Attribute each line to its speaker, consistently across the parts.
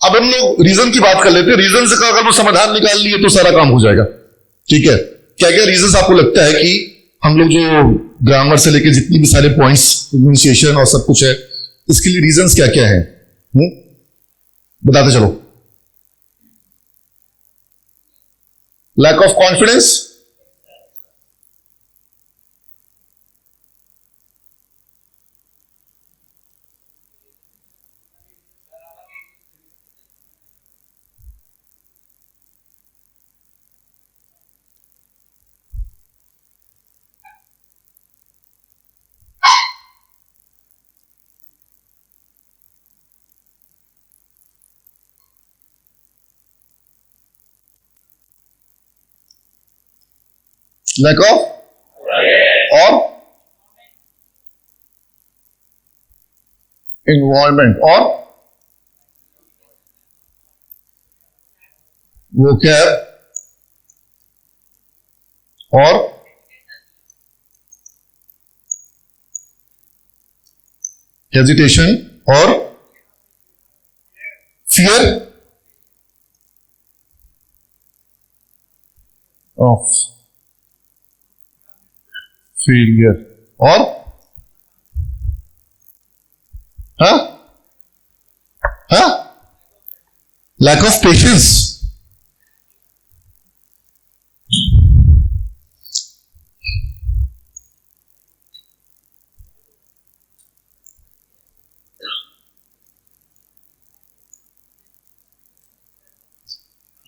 Speaker 1: अब हम लोग रीजन की बात कर लेते हैं। रीजन से अगर वो समाधान निकाल लिए तो सारा काम हो जाएगा। ठीक है, क्या क्या रीजन आपको लगता है कि हम लोग जो ग्रामर से लेके जितनी भी सारे पॉइंट्स, प्रोनाउंसिएशन और सब कुछ है, इसके लिए रीजंस क्या क्या है? बताते चलो। Lack of confidence, lack of और इन्वॉल्वमेंट और वोकैब और हेजिटेशन और फियर ऑफ फेलियर और लैक ऑफ पेशेंस।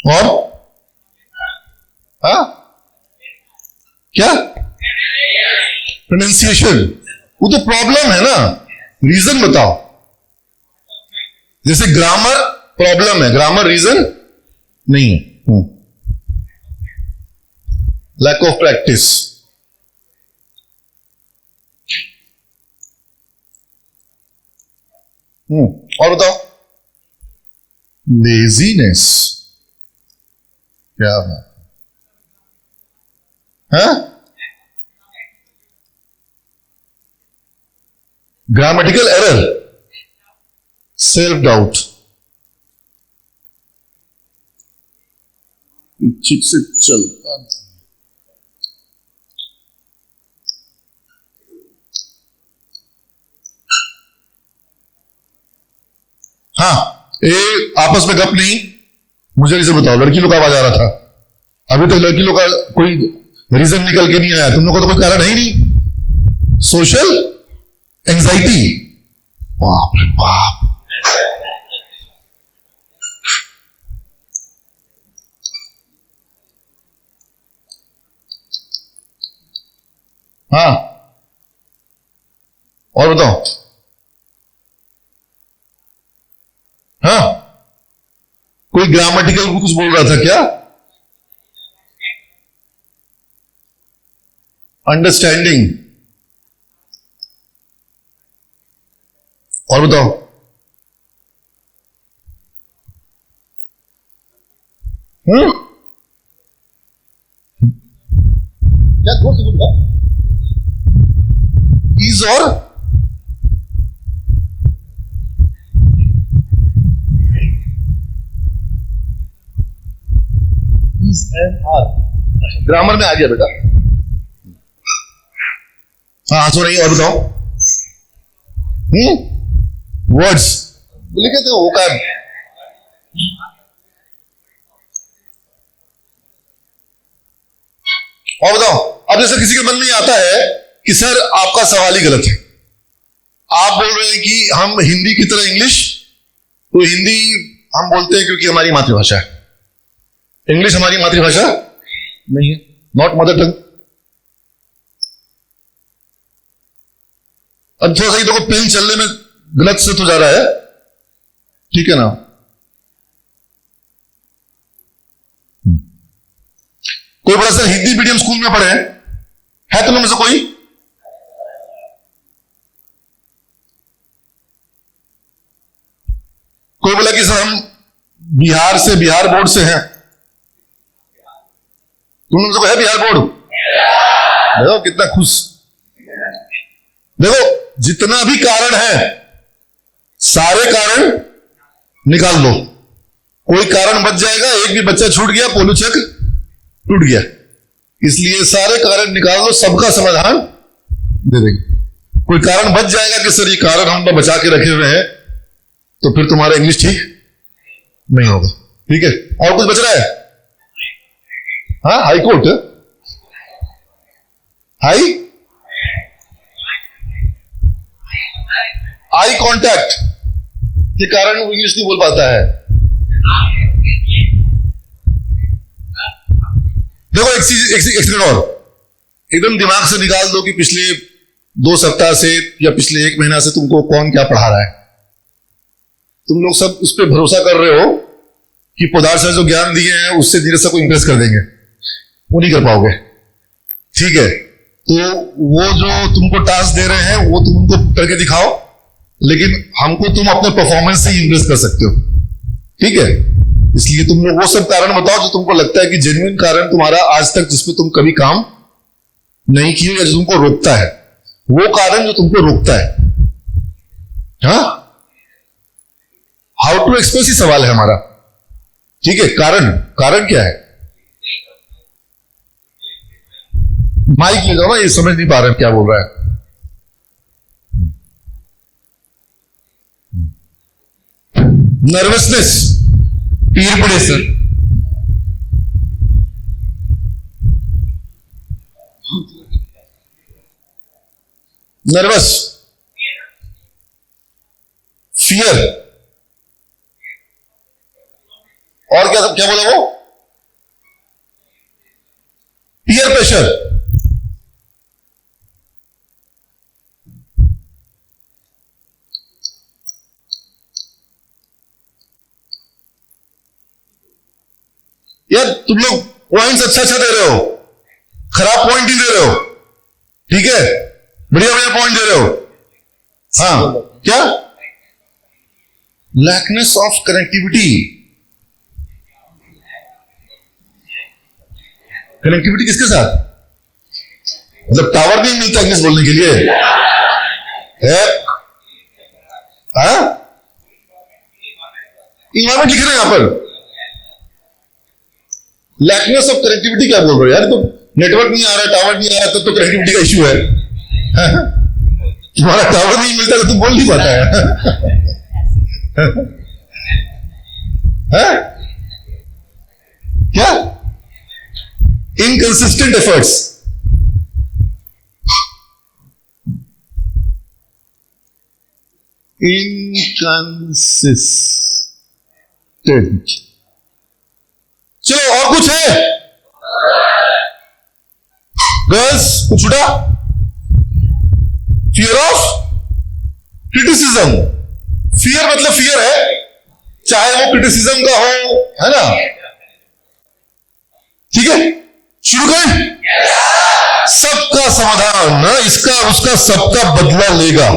Speaker 1: और क्या? प्रोनाउंसिएशन। वो तो प्रॉब्लम है ना, रीजन बताओ। जैसे ग्रामर प्रॉब्लम है, ग्रामर रीजन नहीं है। लैक ऑफ प्रैक्टिस, और बताओ। लेजीनेस, क्या बात है? Grammatical error, self doubt. ठीक से चल। हाँ, आपस में गप नहीं। मुझे इसे बताओ, लड़की लोग का आवाज आ रहा था, अभी तक लड़की लोग का कोई रीजन निकल के नहीं आया। तुम लोग को तो कोई कारण है ही नहीं। सोशल एंजाइटी, बाप रे बाप। हाँ, और बताओ। हाँ, कोई ग्रामेटिकल कुछ बोल रहा था क्या? अंडरस्टैंडिंग, और बताओ। क्या जोर से बोल रहा? ईज और ईज एंड आर ग्रामर में आ गया बेटा। हाँ, सो नहीं, और बताओ। वर्ड्स लिखे थे, वो क्या? और बताओ। अब जैसे किसी के मन में आता है कि सर आपका सवाल ही गलत है, आप बोल रहे हैं कि हम हिंदी की तरह इंग्लिश, तो हिंदी हम बोलते हैं क्योंकि हमारी मातृभाषा है, इंग्लिश हमारी मातृभाषा नहीं है, नॉट मदर टंग। अब थोड़ा सा ही देखो, पेन चलने में गलत से तो जा रहा है, ठीक है ना? कोई बड़ा सा हिंदी मीडियम स्कूल में पढ़े है तुम में से कोई? कोई बोला कि सर हम बिहार से, बिहार बोर्ड से हैं। तुम लोग है बिहार बोर्ड? देखो कितना खुश। देखो जितना भी कारण है सारे कारण निकाल दो, कोई कारण बच जाएगा, एक भी बच्चा छूट गया, पोलो चेक टूट गया। इसलिए सारे कारण निकाल दो, सबका समाधान दे देंगे। कोई कारण बच जाएगा कि सर ये कारण हम तो बचा के रखे हुए हैं, तो फिर तुम्हारा इंग्लिश ठीक नहीं होगा। ठीक है, और कुछ बच रहा है? हाँ, high court, high eye contact के कारण वो इंग्लिश नहीं बोल पाता है। देखो एक चीज, एक सेकंड और एकदम दिमाग से निकाल दो कि पिछले 2 सप्ताह से या पिछले 1 महीना से तुमको कौन क्या पढ़ा रहा है। तुम लोग सब उस पर भरोसा कर रहे हो कि पदार्थ से जो ज्ञान दिए हैं उससे नीरज को इंप्रेस कर देंगे, वो नहीं कर पाओगे। ठीक है, तो वो जो तुमको टास्क दे रहे हैं वो तुम उनको करके दिखाओ, लेकिन हमको तुम अपने परफॉर्मेंस से ही इंप्रेस कर सकते हो। ठीक है, इसलिए तुम लोग वो सब कारण बताओ जो तुमको लगता है कि जेन्युइन कारण तुम्हारा आज तक जिसमें तुम कभी काम नहीं किए या जो तुमको रोकता है, वो कारण जो तुमको रोकता है। हाँ, हाउ टू एक्सप्रेस ही सवाल है हमारा। ठीक है, कारण क्या है? माइक ले जाओ ना, ये समझ नहीं पा रहे क्या बोल रहा है। नर्वसनेस, पीर प्रेशर, नर्वस, फियर, और क्या क्या बोला वो? Peer pressure. यार तुम लोग पॉइंट्स अच्छा दे रहे हो, खराब पॉइंट ही दे रहे हो। ठीक है, बढ़िया बढ़िया पॉइंट दे रहे हो। हाँ, क्या? लैकनेस ऑफ कनेक्टिविटी। कनेक्टिविटी किसके साथ? मतलब टावर नहीं मिलता इंग्लिश बोलने के लिए है? हाँ, इन्वायरमेंट लिख रहे हैं यहां पर। लैकनेस ऑफ कनेक्टिविटी क्या बोल रहे हो यार? तो नेटवर्क नहीं आ रहा, टावर नहीं आ रहा, तो कनेक्टिविटी का इश्यू है। तुम्हारा टावर नहीं मिलता तो तुम बोल नहीं पाता है? क्या? Inconsistent efforts. इनकंसिस्टेंट। चलो और कुछ है? गर्ल्स कुछ छूटा? Fear of criticism. फियर मतलब फियर है, चाहे वो क्रिटिसिज्म का हो, है ना? ठीक है, शुरू करें। सबका समाधान ना, इसका उसका सबका बदला लेगा।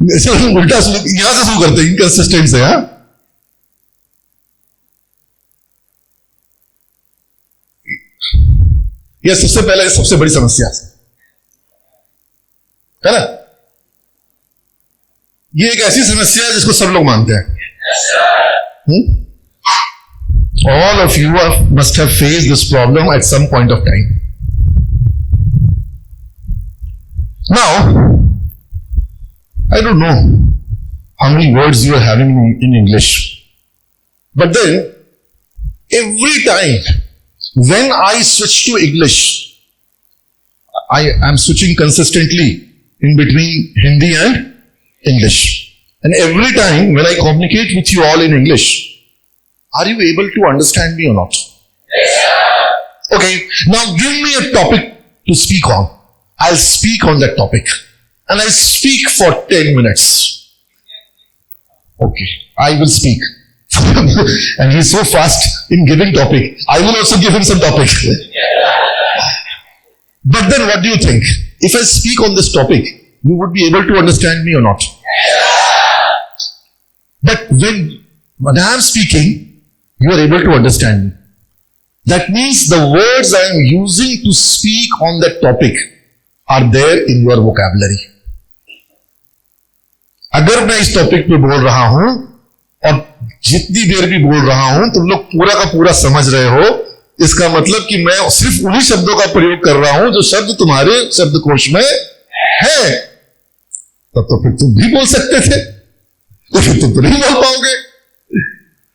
Speaker 1: उल्टा यहां से शुरू करते हैं, इनकंसिस्टेंट से। हाँ, यह सबसे पहले सबसे बड़ी समस्या है ना। ये एक ऐसी समस्या है जिसको सब लोग मानते हैं। All of you must have faced this problem at some point of time. Now, I don't know how many words you are having in English, but then every time when I switch to English, I am switching consistently in between Hindi and English. And every time when I communicate with you all in English, are you able to understand me or not? Yes. Okay, now give me a topic to speak on. I'll speak on that topic. And I'll speak for 10 minutes. Okay, I will speak. And he's so fast in giving topic. I will also give him some topic. But then what do you think? If I speak on this topic, you would be able to understand me or not? But when I am speaking, you are able to understand me. That means the words I am using to speak on that topic are there in your vocabulary. अगर मैं इस topic पे बोल रहा हूं और जितनी देर भी बोल रहा हूं तुम लोग पूरा का पूरा समझ रहे हो, इसका मतलब कि मैं सिर्फ उन्हीं शब्दों का प्रयोग कर रहा हूं जो शब्द तुम्हारे शब्दकोश में है। तब तो फिर तुम भी बोल सकते थे, तो फिर तुम तो नहीं बोल पाओगे।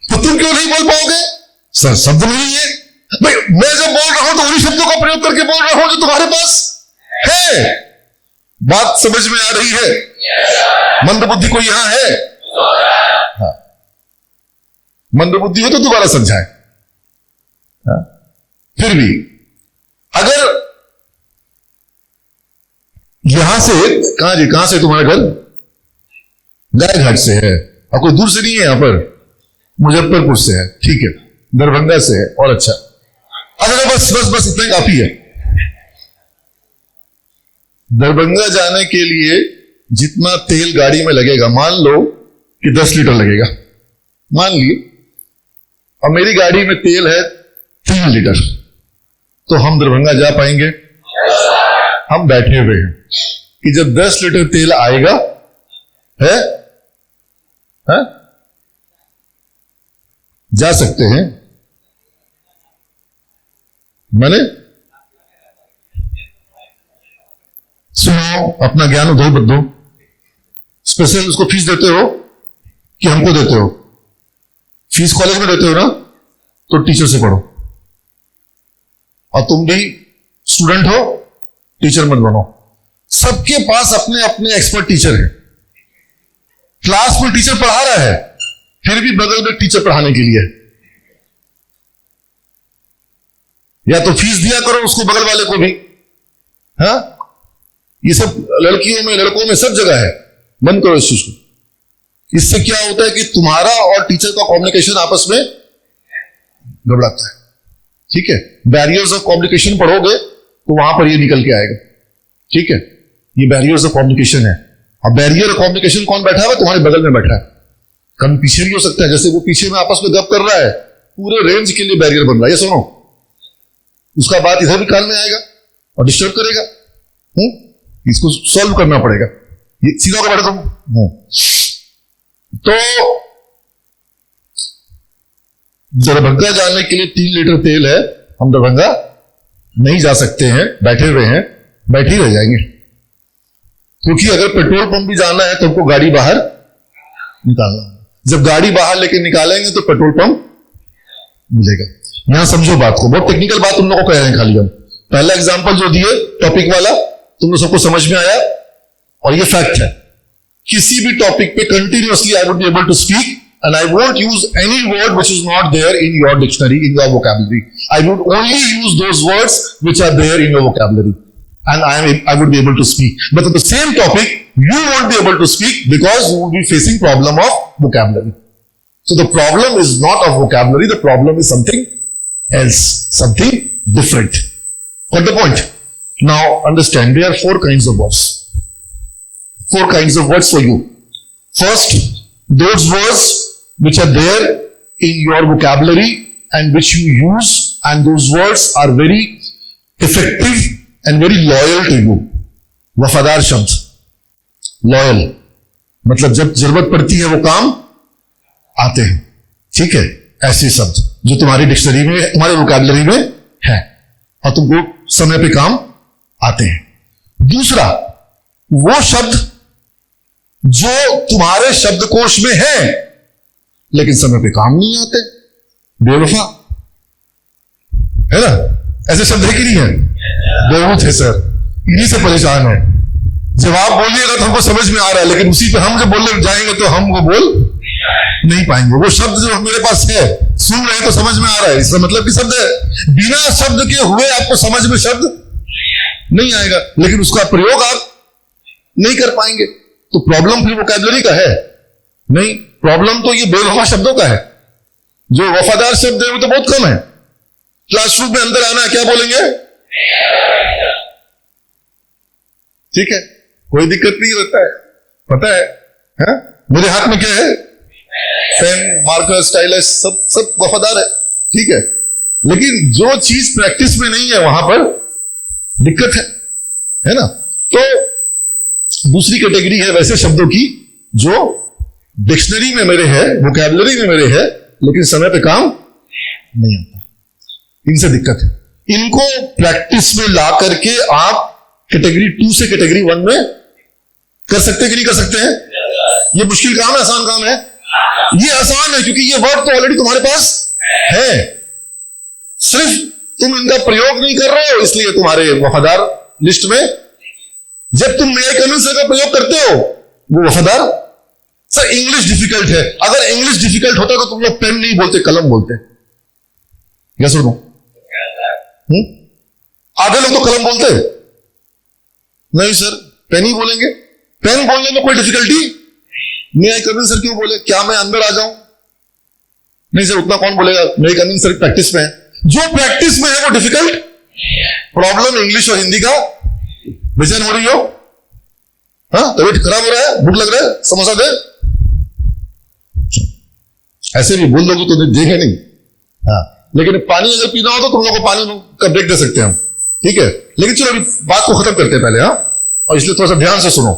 Speaker 1: तो तुम क्यों नहीं बोल पाओगे? सर शब्द नहीं है भाई। मैं जब बोल रहा हूं तो उन्हीं शब्दों का प्रयोग करके बोल रहा हूं जो तुम्हारे पास है। बात समझ में आ रही है? मंद बुद्धि कोई यहां है? हाँ। मंद बुद्धि हो तो दोबारा समझाए। हाँ? फिर भी अगर यहां से कहां से तुम्हारा घर? गाय घाट से है और कोई दूर से नहीं है, यहां पर मुजफ्फरपुर से है, ठीक है, दरभंगा से है, और अच्छा बस बस बस इतना ही काफी है। दरभंगा जाने के लिए जितना तेल गाड़ी में लगेगा, मान लो कि 10 लीटर लगेगा, मान लिए, और मेरी गाड़ी में तेल है 3 लीटर, तो हम दरभंगा जा पाएंगे? हम बैठे हुए हैं कि जब 10 लीटर तेल आएगा है जा सकते हैं। मैंने सुनो, अपना ज्ञान उधर बदलो। स्पेशल उसको फीस देते हो कि हमको देते हो? फीस कॉलेज में देते हो ना, तो टीचर से पढ़ो। और तुम भी स्टूडेंट हो, टीचर मत बनो। सबके पास अपने अपने एक्सपर्ट टीचर है। क्लास में टीचर पढ़ा रहा है, फिर भी बगल में टीचर पढ़ाने के लिए। या तो फीस दिया करो उसको, बगल वाले को भी। हाँ, ये सब लड़कियों में लड़कों में सब जगह है। बंद करो इस चीज को। इससे क्या होता है कि तुम्हारा और टीचर का कम्युनिकेशन आपस में गड़बड़ाता है। ठीक है, बैरियर्स ऑफ कम्युनिकेशन पढ़ोगे तो वहां पर ये निकल के आएगा। ठीक है, ये बैरियर्स ऑफ कम्युनिकेशन है। अब बैरियर ऑफ कम्युनिकेशन कौन बैठा है? तुम्हारे बगल में बैठा है। कभी पीछे भी हो सकता है, जैसे वो पीछे में आपस में गप कर रहा है, पूरे रेंज के लिए बैरियर बन रहा है। ये सुनो, उसका बात इधर भी कान में आएगा और डिस्टर्ब करेगा। इसको सॉल्व करना पड़ेगा। ये सीधा होकर बैठे तुम। तो दरभंगा जाने के लिए 3 लीटर तेल है, हम दरभंगा नहीं जा सकते हैं, बैठे हुए हैं, बैठे ही रह जाएंगे। क्योंकि अगर पेट्रोल पंप भी जाना है तो हमको गाड़ी बाहर निकालना है। जब गाड़ी बाहर लेके निकालेंगे तो पेट्रोल पंप मिलेगा। यहां समझो बात को, बहुत टेक्निकल बात तुम लोगों को कह रहे हैं खाली हम। पहला एग्जांपल जो दिए टॉपिक वाला, तुम लोग सबको समझ में आया, और ये फैक्ट है। किसी भी टॉपिक पे continuously I would be able to speak and I won't use any word which is not there in your dictionary, in your vocabulary. I would only use those words which are there in your vocabulary, and I would be able to speak. But on the same topic, you won't be able to speak because you will be facing problem of vocabulary. So the problem is not of vocabulary, the problem is something else, something different. Got the point? Now understand, there are 4 kinds of words. 4 kinds of words for you. First, those words which are there in your vocabulary and which you use, and those words are very effective and very loyal to you. वफादार शब्द, loyal मतलब जब जरूरत पड़ती है वो काम आते हैं। ठीक है, ऐसे शब्द जो तुम्हारी डिक्शनरी में, तुम्हारे वोकैबुलरी में है और तुमको समय पे काम आते हैं। दूसरा, वो शब्द जो तुम्हारे शब्दकोश में है लेकिन समय पे काम नहीं आते, बेवफा है ना। ऐसे शब्द है कि नहीं है? बहुत है सर, इन्हीं से परेशान है। जवाब बोलिएगा तो हमको समझ में आ रहा है, लेकिन उसी पे हम जब बोलने जाएंगे तो हम वो बोल नहीं पाएंगे। वो शब्द जो मेरे पास है, सुन रहे हैं तो समझ में आ रहा है, इसका मतलब कि शब्द है। बिना शब्द के हुए आपको समझ में शब्द नहीं आएगा, लेकिन उसका प्रयोग आप नहीं कर पाएंगे। तो प्रॉब्लम फिर वोकैबुलरी का है नहीं, प्रॉब्लम तो ये बेवफा शब्दों का है। जो वफादार शब्द है वो तो बहुत कम है। क्लासरूम में अंदर आना है, क्या बोलेंगे? ठीक है, कोई दिक्कत नहीं रहता है, पता है? मेरे हाथ में क्या है? पेन, मार्कर, स्टाइलस, सब वफादार है। ठीक है, लेकिन जो चीज प्रैक्टिस में नहीं है वहां पर दिक्कत है ना। तो दूसरी कैटेगरी है वैसे शब्दों की जो डिक्शनरी में मेरे है, वोकैबुलरी में मेरे है, लेकिन समय पे काम नहीं आता। इनसे दिक्कत है। इनको प्रैक्टिस में ला करके आप कैटेगरी 2 से कैटेगरी 1 में कर सकते हैं कि नहीं कर सकते हैं? ये मुश्किल काम है, आसान काम है? ये आसान है क्योंकि ये वर्ड तो ऑलरेडी तुम्हारे पास है, सिर्फ तुम इनका प्रयोग नहीं कर रहे हो, इसलिए तुम्हारे वफादार लिस्ट में। जब तुम नए कन्वेंशन का प्रयोग करते हो वो वफादार। सर इंग्लिश डिफिकल्ट है, अगर इंग्लिश डिफिकल्ट होता तो तुम लोग पेन नहीं बोलते, कलम बोलते। यस और नो? आधे लोग तो कलम बोलते हैं। नहीं सर पेन ही बोलेंगे। पेन बोलने में कोई डिफिकल्टी नहीं आई। कन्विंस सर क्यों बोले? क्या मैं अंदर आ जाऊं? नहीं सर उतना कौन बोलेगा, मेरी कन्विंस सर प्रैक्टिस में है। जो प्रैक्टिस में है वो डिफिकल्ट। प्रॉब्लम इंग्लिश और हिंदी का। बेचैन हो रही हो? हाँ, तबीयत खराब हो रहा है, भूख लग रहा है, समोसा दे। ऐसे भी बोल दोगे तो देंगे नहीं। हाँ, लेकिन पानी अगर पीना हो तो तुम लोगों को पानी का ब्रेक दे सकते हैं हम, ठीक है। लेकिन चलो अभी बात को खत्म करते हैं पहले, हाँ, और इसलिए थोड़ा सा ध्यान से सुनो।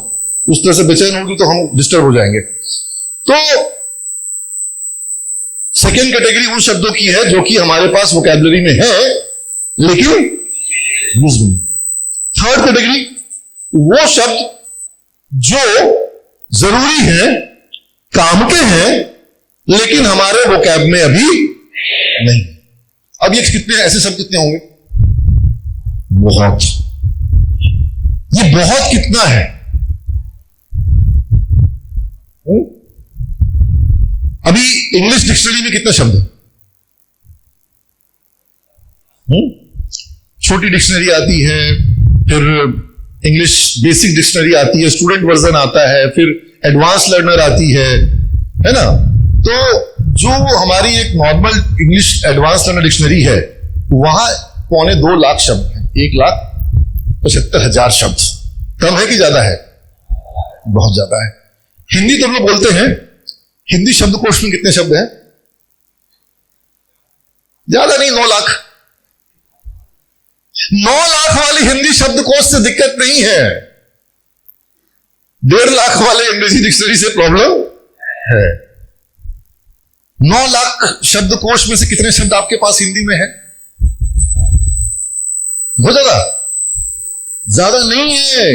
Speaker 1: उस तरह से बेचैन होगी तो हम डिस्टर्ब हो जाएंगे। तो सेकेंड कैटेगरी उन शब्दों की है जो कि हमारे पास वोकैबुलरी में है लेकिन यूज नहीं। थर्ड कैटेगरी वो शब्द जो जरूरी है, काम के हैं, लेकिन हमारे वोकैब में अभी नहीं। अब ये कितने ऐसे शब्द कितने होंगे? बहुत। ये बहुत कितना है? अभी इंग्लिश डिक्शनरी में कितने शब्द हैं? छोटी डिक्शनरी आती है, फिर इंग्लिश बेसिक डिक्शनरी आती है, स्टूडेंट वर्जन आता है, फिर एडवांस लर्नर आती है ना। तो जो हमारी एक normal English advance learner dictionary है वहां 2.25 लाख शब्द हैं। 1,75,000 शब्द। कम है कि ज्यादा है? बहुत ज्यादा है। हिंदी तो हम लोग बोलते हैं, हिंदी शब्दकोश में कितने शब्द हैं? ज्यादा नहीं, 9 लाख। 9 लाख वाली हिंदी शब्दकोश से दिक्कत नहीं है, 1.5 लाख वाले अंग्रेजी डिक्शनरी से प्रॉब्लम है। 9 लाख शब्दकोश में से कितने शब्द आपके पास हिंदी में है? बहुत ज्यादा नहीं है।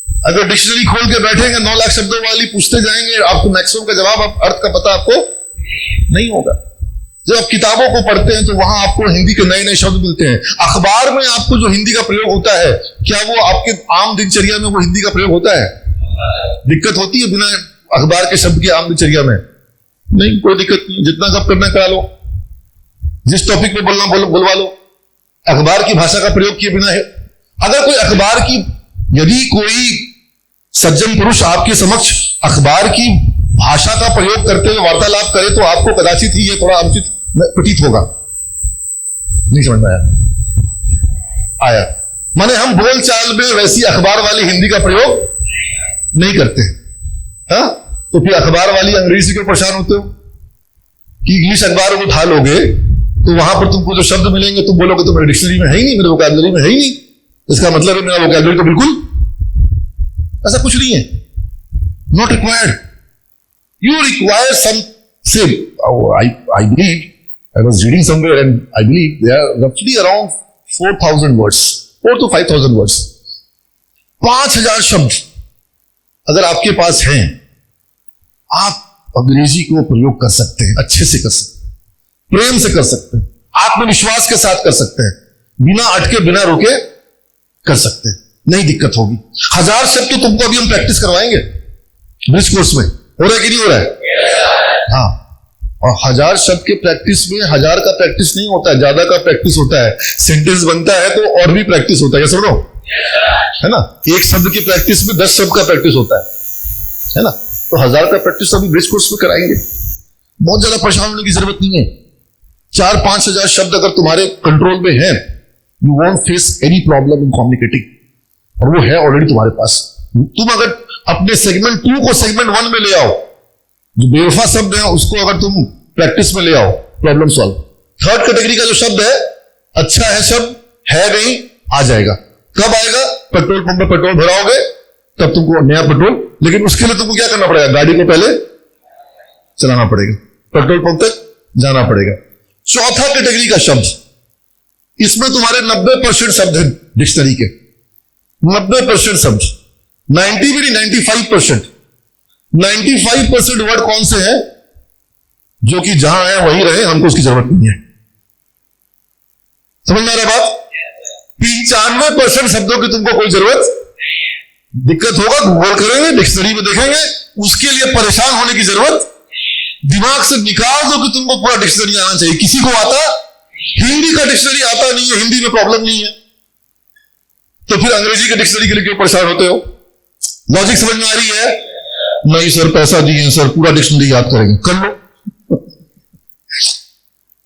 Speaker 1: अगर डिक्शनरी खोल के बैठेंगे 9 लाख शब्दों वाली पूछते जाएंगे, आपको मैक्सिमम का जवाब, अर्थ का पता आपको नहीं होगा। जब आप किताबों को पढ़ते हैं तो वहां आपको हिंदी के नए नए शब्द मिलते हैं। अखबार में आपको जो हिंदी का प्रयोग होता है, क्या वो आपके आम दिनचर्या में वो हिंदी का प्रयोग होता है? दिक्कत होती है बिना अखबार के शब्द के आम दिनचर्या में? नहीं, कोई दिक्कत नहीं। जितना गप करना करा लो, जिस टॉपिक पे बोलना बुलवा लो। अखबार की भाषा का प्रयोग किए बिना है। अगर कोई अखबार की, यदि कोई सज्जन पुरुष आपके समक्ष अखबार की भाषा का प्रयोग करते हुए वार्तालाप करे तो आपको कदाचित ही ये थोड़ा अनुचित प्रतीत होगा। नहीं समझ में आया? माने हम बोलचाल में वैसी अखबार वाली हिंदी का प्रयोग नहीं करते। हाँ, तो फिर अखबार वाली अंग्रेजी से क्यों परेशान होते हो कि इंग्लिश अखबार को उठा लोगे तो वहां पर तुमको जो शब्द मिलेंगे तुम बोलोगे तो मेरे डिक्शनरी में है ही नहीं, मेरे वोकैबुलरी में है ही नहीं। इसका मतलब है मेरा वोकैबुलरी तो बिल्कुल, ऐसा कुछ नहीं है। Not required. You require some, say, I believe I was reading somewhere and I believe they are roughly around 4,000 words, 4 to 5,000 words. 5,000 शब्द अगर आपके पास हैं, आप अंग्रेजी को प्रयोग कर सकते हैं, अच्छे से कर सकते हैं, प्रेम से कर सकते हैं, आत्मविश्वास के साथ कर सकते हैं, बिना अटके बिना रुके कर सकते हैं, नहीं दिक्कत होगी। 1000 शब्द तो तुमको अभी हम प्रैक्टिस करवाएंगे ब्रिज कोर्स में। हो रहा है कि नहीं हो रहा है? हाँ, और 1000 शब्द के प्रैक्टिस में 1000 का प्रैक्टिस नहीं होता है, ज्यादा का प्रैक्टिस होता है। सेंटेंस बनता है तो और भी प्रैक्टिस होता है, सुनो, है ना। एक शब्द की प्रैक्टिस में 10 शब्द का प्रैक्टिस होता है ना। तो 1000 का प्रैक्टिस अभी ब्रिज कोर्स में कराएंगे। बहुत ज्यादा परेशान होने की जरूरत नहीं है। 4-5 हजार शब्द अगर तुम्हारे कंट्रोल में है, you won't face any problem in communicating, और वो है ऑलरेडी तुम्हारे पास। तुम अगर अपने सेगमेंट 2 को सेगमेंट 1 में ले आओ, जो बेवफा शब्द है उसको अगर तुम प्रैक्टिस में ले आओ, प्रॉब्लम सॉल्व। थर्ड कैटेगरी का जो शब्द है, अच्छा है शब्द, है नहीं, आ जाएगा। कब आएगा? पेट्रोल पंप में पेट्रोल भराओगे तब तुमको नया पेट्रोल लेकिन उसके लिए तुमको क्या करना पड़ेगा? गाड़ी को पहले चलाना पड़ेगा, पेट्रोल पंप तक जाना पड़ेगा। चौथा कैटेगरी का शब्द, इसमें तुम्हारे 90% शब्द है डिक्शनरी के, 90% शब्द, 90 भी नहीं 95%। 95% वर्ड कौन से हैं जो कि जहां है वहीं रहे, हमको उसकी जरूरत नहीं है। समझ में आ रहा बात? 95% शब्दों की तुमको कोई जरूरत, दिक्कत होगा गूगल करेंगे, डिक्शनरी में देखेंगे, उसके लिए परेशान होने की जरूरत, दिमाग से निकाल दो कि तुमको पूरा डिक्शनरी आना चाहिए। किसी को आता, हिंदी का डिक्शनरी आता नहीं है, हिंदी में प्रॉब्लम नहीं है, तो फिर अंग्रेजी के डिक्शनरी के लिए क्यों परेशान होते हो? लॉजिक समझ में आ रही है? नहीं सर पैसा दिए सर पूरा डिक्शनरी याद करेंगे, कर लो।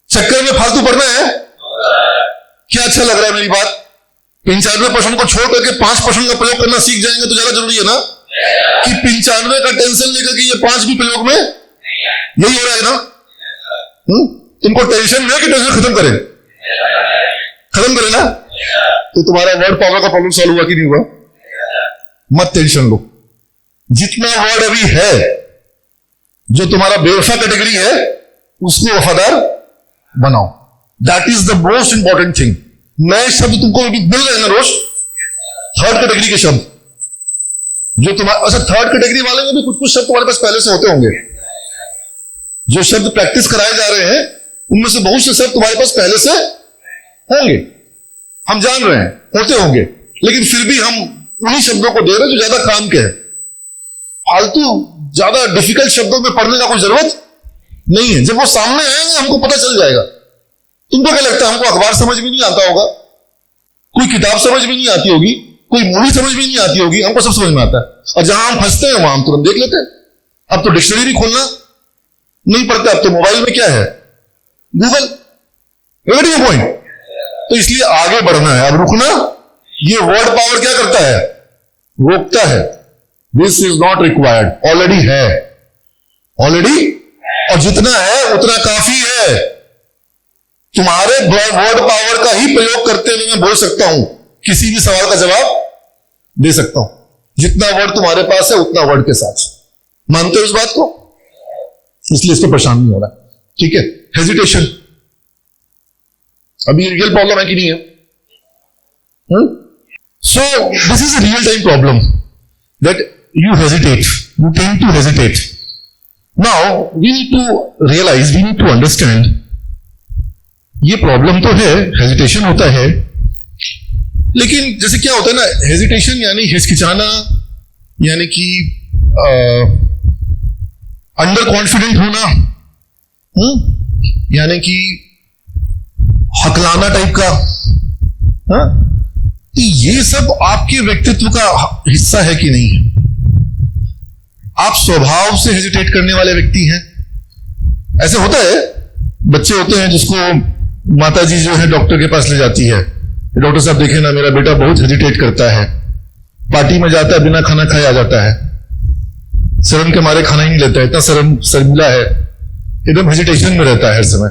Speaker 1: चक्कर में फालतू पढ़ना है क्या? अच्छा लग रहा है मेरी बात? 95% को छोड़ करके 5% का प्रयोग करना सीख जाएंगे तो ज्यादा जरूरी है ना, कि 95 का टेंशन लेकर के ये 5 भी प्रयोग में यही हो रहा है ना। तुमको टेंशन है कि टेंशन खत्म करें? खत्म करें ना, तो तुम्हारा वर्ड पावर का प्रॉब्लम सॉल्व हुआ कि नहीं हुआ? मत टेंशन लो। जितना वर्ड अभी है जो तुम्हारा बेवफा कैटेगरी है उसको वफादार बनाओ। That is the most important thing. नए शब्द तुमको अभी मिल रहे हैं ना रोज, थर्ड कैटेगरी के शब्द जो तुम्हारे, अच्छा थर्ड कैटेगरी वाले में भी कुछ शब्द तुम्हारे पास पहले से होते होंगे। जो शब्द प्रैक्टिस कराए जा रहे हैं उनमें से बहुत से शब्द तुम्हारे पास पहले से होंगे, हम जान रहे हैं, होते होंगे, लेकिन फिर भी हम उन्हीं शब्दों को दे रहे हैं जो ज्यादा काम के हैं। फालतू ज्यादा डिफिकल्ट शब्दों में पढ़ने का कोई जरूरत नहीं है। जब वो सामने आएंगे हमको पता चल जाएगा। तुमको क्या लगता है हमको अखबार समझ में नहीं आता होगा, कोई किताब समझ में नहीं आती होगी, कोई मूवी समझ में नहीं आती होगी, हमको सब समझ में आता है। और जहां हम फंसते हैं वहां हम तुरंत देख लेते हैं। अब तो डिक्शनरी भी खोलना नहीं पड़ता, अब तो मोबाइल में क्या है, गूगल। Getting point? तो इसलिए आगे बढ़ना है, अब रुकना। ये वर्ड पावर क्या करता है? रोकता है। This is not required, already है, ऑलरेडी, और जितना है उतना काफी है। तुम्हारे वर्ड पावर का ही प्रयोग करते हुए मैं बोल सकता हूं, किसी भी सवाल का जवाब दे सकता हूं। जितना वर्ड तुम्हारे पास है उतना वर्ड के साथ। मानते हो इस बात को? इसलिए इसको परेशान नहीं हो रहा, ठीक है। हेजिटेशन अभी रियल प्रॉब्लम है कि नहीं है? So this is a real time problem that you hesitate, you tend to hesitate. Now we need to realise, we need to understand, ये प्रॉब्लम तो है, हेजिटेशन होता है, लेकिन जैसे क्या होता है ना, हेजिटेशन यानी हिचकिचाना, यानी कि अंडर कॉन्फिडेंट होना, यानी कि हकलाना टाइप का, तो ये सब आपके व्यक्तित्व का हिस्सा है कि नहीं है? आप स्वभाव से हेजिटेट करने वाले व्यक्ति हैं? ऐसे होता है, बच्चे होते हैं जिसको माता जी जो है डॉक्टर के पास ले जाती है, डॉक्टर साहब देखे ना मेरा बेटा बहुत हेजिटेट करता है, पार्टी में जाता है बिना खाना खाए आ जाता है, शर्म के मारे खाना ही नहीं लेता है, इतना शर्मिला है, एकदम हेजिटेशन में रहता है हर समय।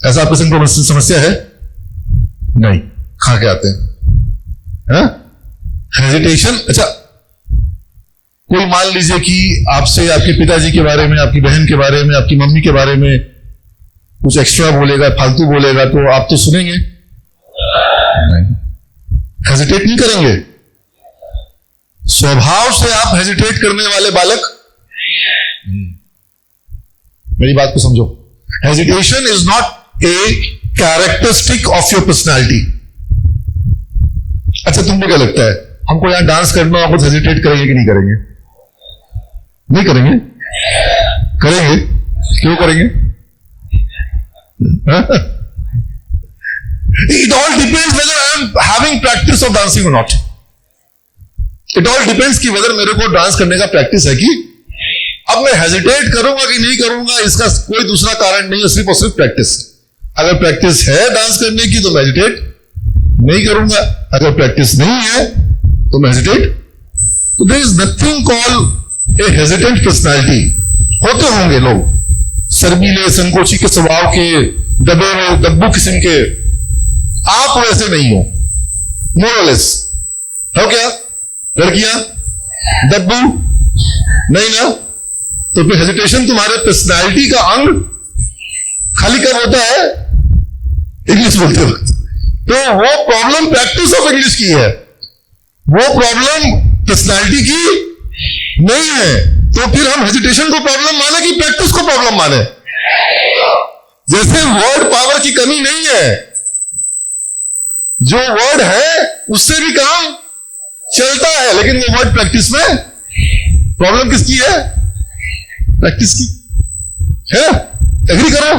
Speaker 1: ऐसा आपके संग समस्या है? नहीं, खा के आते हैं हेजिटेशन। अच्छा, कोई मान लीजिए कि आपसे आपके पिताजी के बारे में, आपकी बहन के बारे में, आपकी मम्मी के बारे में कुछ एक्स्ट्रा बोलेगा, फालतू बोलेगा, तो आप तो सुनेंगे नहीं, हेजिटेट नहीं करेंगे। स्वभाव से आप हेजिटेट करने वाले बालक, मेरी बात को समझो। Hesitation is not a characteristic of your personality. अच्छा, तुमको क्या लगता है हमको यहां डांस करना हो, कुछ हेजिटेट करेंगे कि नहीं करेंगे? नहीं करेंगे? करेंगे। क्यों करेंगे? It all depends whether I am having practice of dancing or not. It all depends कि whether मेरे को डांस करने का प्रैक्टिस है कि। अब मैं हेजिटेट करूंगा कि नहीं करूंगा इसका कोई दूसरा कारण नहीं है, सिर्फ और सिर्फ प्रैक्टिस। अगर प्रैक्टिस है डांस करने की तो मैं हेजिटेट नहीं करूंगा, अगर प्रैक्टिस नहीं है तो मैं हेजिटेट। तो there is nothing called a hesitant personality. होते होंगे लोग शर्मीले, संकोची के स्वभाव के, दबे हुए दब्बू किस्म के, आप वैसे नहीं हो, मोरलेस हो क्या? लड़कियां दब्बू नहीं ना। तो फिर हेजिटेशन तुम्हारे पर्सनालिटी का अंग खाली कब होता है? इंग्लिश बोलते वक्त। तो वो प्रॉब्लम प्रैक्टिस ऑफ इंग्लिश की है, वो प्रॉब्लम पर्सनालिटी की नहीं है। तो फिर हम हेजिटेशन को प्रॉब्लम माने कि प्रैक्टिस को प्रॉब्लम माने? जैसे वर्ड पावर की कमी नहीं है, जो वर्ड है उससे भी काम चलता है, लेकिन वो वर्ड प्रैक्टिस में प्रॉब्लम किसकी है? प्रैक्टिस की है ना? एग्री करो,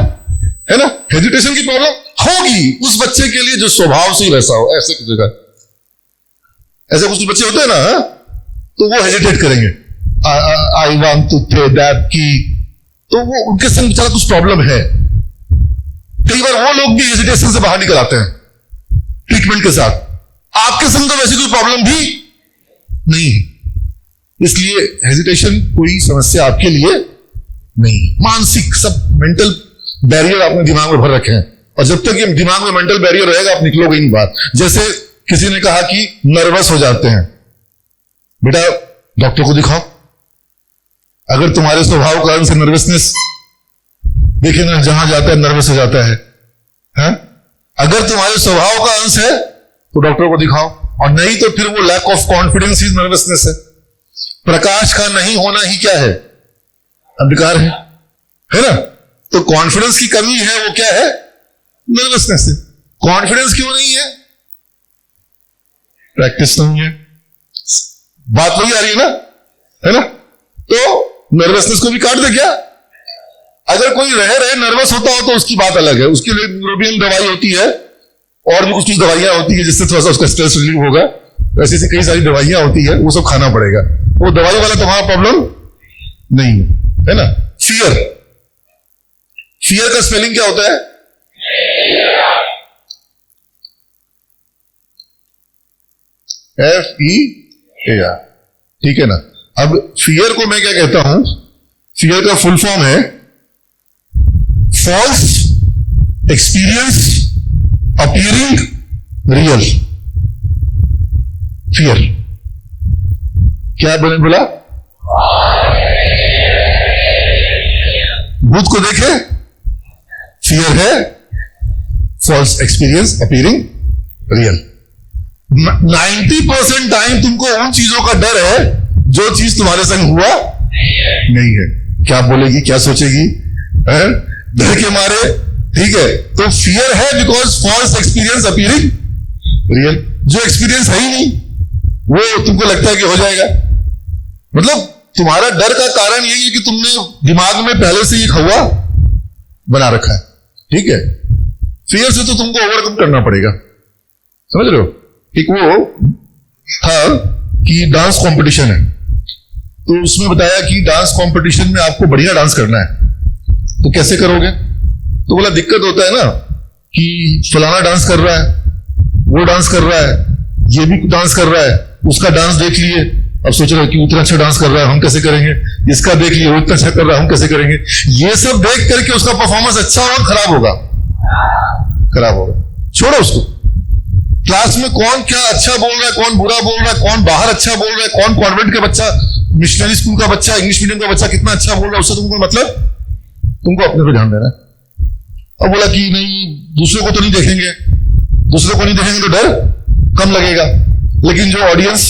Speaker 1: है ना? हेजिटेशन की प्रॉब्लम होगी उस बच्चे के लिए जो स्वभाव से ही वैसा हो। ऐसे कुछ जगह ऐसे कुछ बच्चे होते हैं ना, तो वो हेजिटेट करेंगे, आई वांट टू थे दैट की, तो वो उनके संग बेचारा कुछ प्रॉब्लम है। कई बार वो लोग भी हेजिटेशन से बाहर निकल आते हैं ट्रीटमेंट के साथ। आपके संग तो वैसी कोई प्रॉब्लम भी नहीं है, इसलिए हेजिटेशन कोई समस्या आपके लिए नहीं। मानसिक सब मेंटल बैरियर आपने दिमाग में भर रखे हैं, और जब तक ये दिमाग में मेंटल बैरियर रहेगा आप निकलोगे नहीं बाहर। जैसे किसी ने कहा कि नर्वस हो जाते हैं, बेटा डॉक्टर को दिखाओ। अगर तुम्हारे स्वभाव के कारण से नर्वसनेस, देखिए ना जहां जाता है नर्वस हो जाता है, हाँ? अगर तुम्हारे स्वभाव का अंश है तो डॉक्टर को दिखाओ, और नहीं तो फिर वो लैक ऑफ कॉन्फिडेंस ही नर्वसनेस है। प्रकाश का नहीं होना ही क्या है? अंधकार है ना? तो कॉन्फिडेंस की कमी है, वो क्या है? नर्वसनेस है। कॉन्फिडेंस क्यों नहीं है? प्रैक्टिस नहीं है। बात वही आ रही है ना, है ना? तो नर्वसनेस को भी काट दे क्या? अगर कोई रहे रहे नर्वस होता हो तो उसकी बात अलग है, उसके लिए न्यूरोबियन दवाई होती है, और भी कुछ दवाइयां होती है जिससे थोड़ा सा उसका स्ट्रेस रिलीव होगा। वैसे से कई सारी दवाइयां होती है, वो सब खाना पड़ेगा। वो दवाई वाला तुम्हारा प्रॉब्लम नहीं है ना? फियर, फियर का स्पेलिंग क्या होता है? FEAR, ठीक है ना? अब फियर को मैं क्या कहता हूं? फियर का फुल फॉर्म है false experience appearing real. Fear क्या बोला? भूत को देखे, फियर है false experience appearing real. 90% time तुमको उन चीजों का डर है जो चीज तुम्हारे संग हुआ नहीं है। क्या बोलेगी, क्या सोचेगी, है? डर के मारे, ठीक है? तो फियर है because false experience appearing real. जो एक्सपीरियंस है ही नहीं वो तुमको लगता है कि हो जाएगा। मतलब तुम्हारा डर का कारण यही है कि तुमने दिमाग में पहले से एक हवा बना रखा है, ठीक है? फियर से तो तुमको ओवरकम करना पड़ेगा, समझ रहे हो? एक वो था कि डांस कंपटीशन है, तो उसमें बताया कि डांस कंपटीशन में आपको बढ़िया डांस करना है, तो कैसे करोगे? तो बोला दिक्कत होता है ना कि फलाना डांस कर रहा है, वो डांस कर रहा है, ये भी डांस कर रहा है, उसका डांस देख लिए, अब सोच रहे हो कि उतना अच्छा डांस कर रहा है, हम कैसे करेंगे? इसका देख लिए, वो इतना अच्छा कर रहा है, हम कैसे करेंगे? ये सब देख करके उसका परफॉर्मेंस अच्छा होगा खराब होगा? खराब होगा। छोड़ो उसको। क्लास में कौन क्या अच्छा बोल रहा है, कौन बुरा बोल रहा है, कौन बाहर अच्छा बोल रहा है, कौन कॉन्वेंट का बच्चा, मिशनरी स्कूल का बच्चा, इंग्लिश मीडियम का बच्चा कितना अच्छा बोल रहा है, उससे तुमको मतलब? तुमको अपने पे ध्यान देना है। अब बोला कि नहीं दूसरों को तो नहीं देखेंगे, दूसरों को नहीं देखेंगे तो डर कम लगेगा। लेकिन जो ऑडियंस,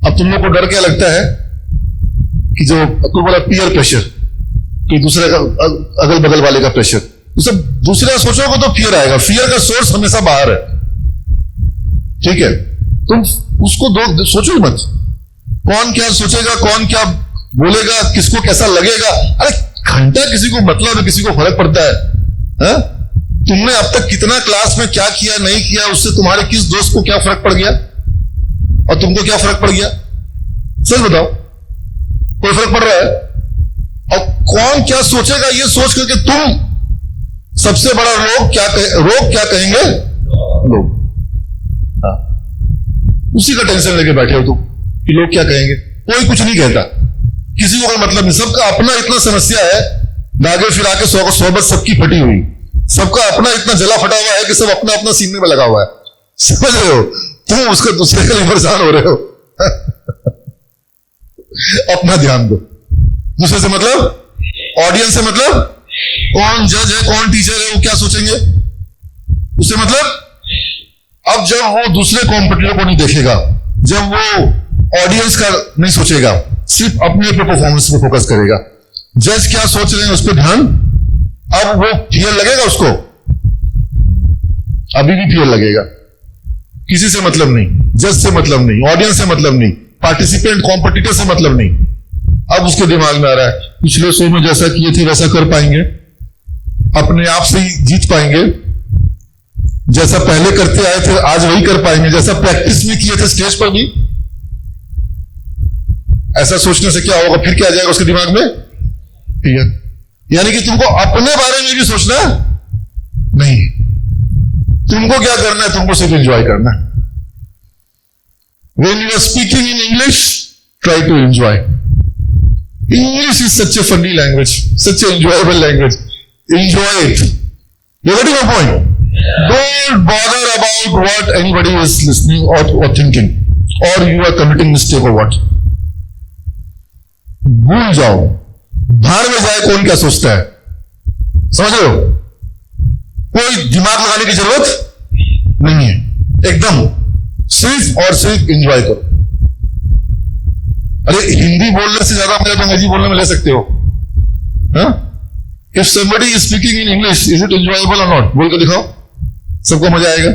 Speaker 1: अब तुम लोग को डर क्या लगता है कि जो तुम बोला पीयर प्रेशर, कि दूसरे का अगल बगल वाले का प्रेशर, तो सब दूसरा सोचोगे तो फियर आएगा। फियर का सोर्स हमेशा बाहर है, ठीक है? तुम उसको सोचो मत, कौन क्या सोचेगा, कौन क्या बोलेगा, किसको कैसा लगेगा। अरे घंटा किसी को मतलब है, किसी को फर्क पड़ता है, हा? तुमने अब तक कितना क्लास में क्या किया नहीं किया, उससे तुम्हारे किस दोस्त को क्या फर्क पड़ गया और तुमको क्या फर्क पड़ गया? सच बताओ, कोई फर्क पड़ रहा है? और कौन क्या सोचेगा ये सोच करके तुम सबसे बड़ा रोग क्या कहेंगे लोग, हाँ? उसी का टेंशन लेके बैठे हो तुम कि लोग क्या कहेंगे। कोई कुछ नहीं कहता, किसी को कोई मतलब नहीं, सबका अपना इतना समस्या है, दागे फिरा के सोबत सबकी फटी हुई, सबका अपना इतना जला फटा हुआ है कि सब अपना अपना सीने में लगा हुआ है, समझ रहे हो? तुम उसका दूसरे के लिए परेशान हो रहे हो। अपना ध्यान दो। दूसरे से मतलब, ऑडियंस से मतलब, कौन जज है कौन टीचर है वो क्या सोचेंगे उससे मतलब। अब जब वो दूसरे कॉम्पिटिटर को नहीं देखेगा, जब वो ऑडियंस का नहीं सोचेगा, सिर्फ अपने अपने परफॉर्मेंस पे फोकस करेगा, जज क्या सोच रहे हैं उस पर ध्यान, अब वो फियर लगेगा उसको, अभी भी फियर लगेगा। किसी से मतलब नहीं, जज से मतलब नहीं, ऑडियंस से मतलब नहीं, पार्टिसिपेंट कॉम्पिटिटर से मतलब नहीं। अब उसके दिमाग में आ रहा है पिछले शो में जैसा किए थे वैसा कर पाएंगे, अपने आप से ही जीत पाएंगे, जैसा पहले करते आए थे आज वही कर पाएंगे, जैसा प्रैक्टिस में किए थे स्टेज पर भी। ऐसा सोचने से क्या होगा, फिर क्या आ जाएगा उसके दिमाग में, फियर। यानी कि तुमको अपने बारे में भी सोचना नहीं, तुमको क्या करना है, तुमको सिर्फ एंजॉय करना है। When you are speaking in English, try to enjoy. English is such a funny language, such an enjoyable language. Enjoy it. You're getting my point? Don't bother about what anybody is listening or thinking, or you are committing mistake or what. भूल जाओ, बाहर में जाए कौन क्या सोचता है, समझ रहे हो? कोई दिमाग लगाने की जरूरत नहीं है, एकदम सिर्फ और सिर्फ एंजॉय करो। अरे हिंदी बोलने से ज्यादा मजा तो अंग्रेजी बोलने में ले सकते हो। If somebody is speaking in English, is it enjoyable और नॉट, बोल के दिखाओ, सबको मजा आएगा।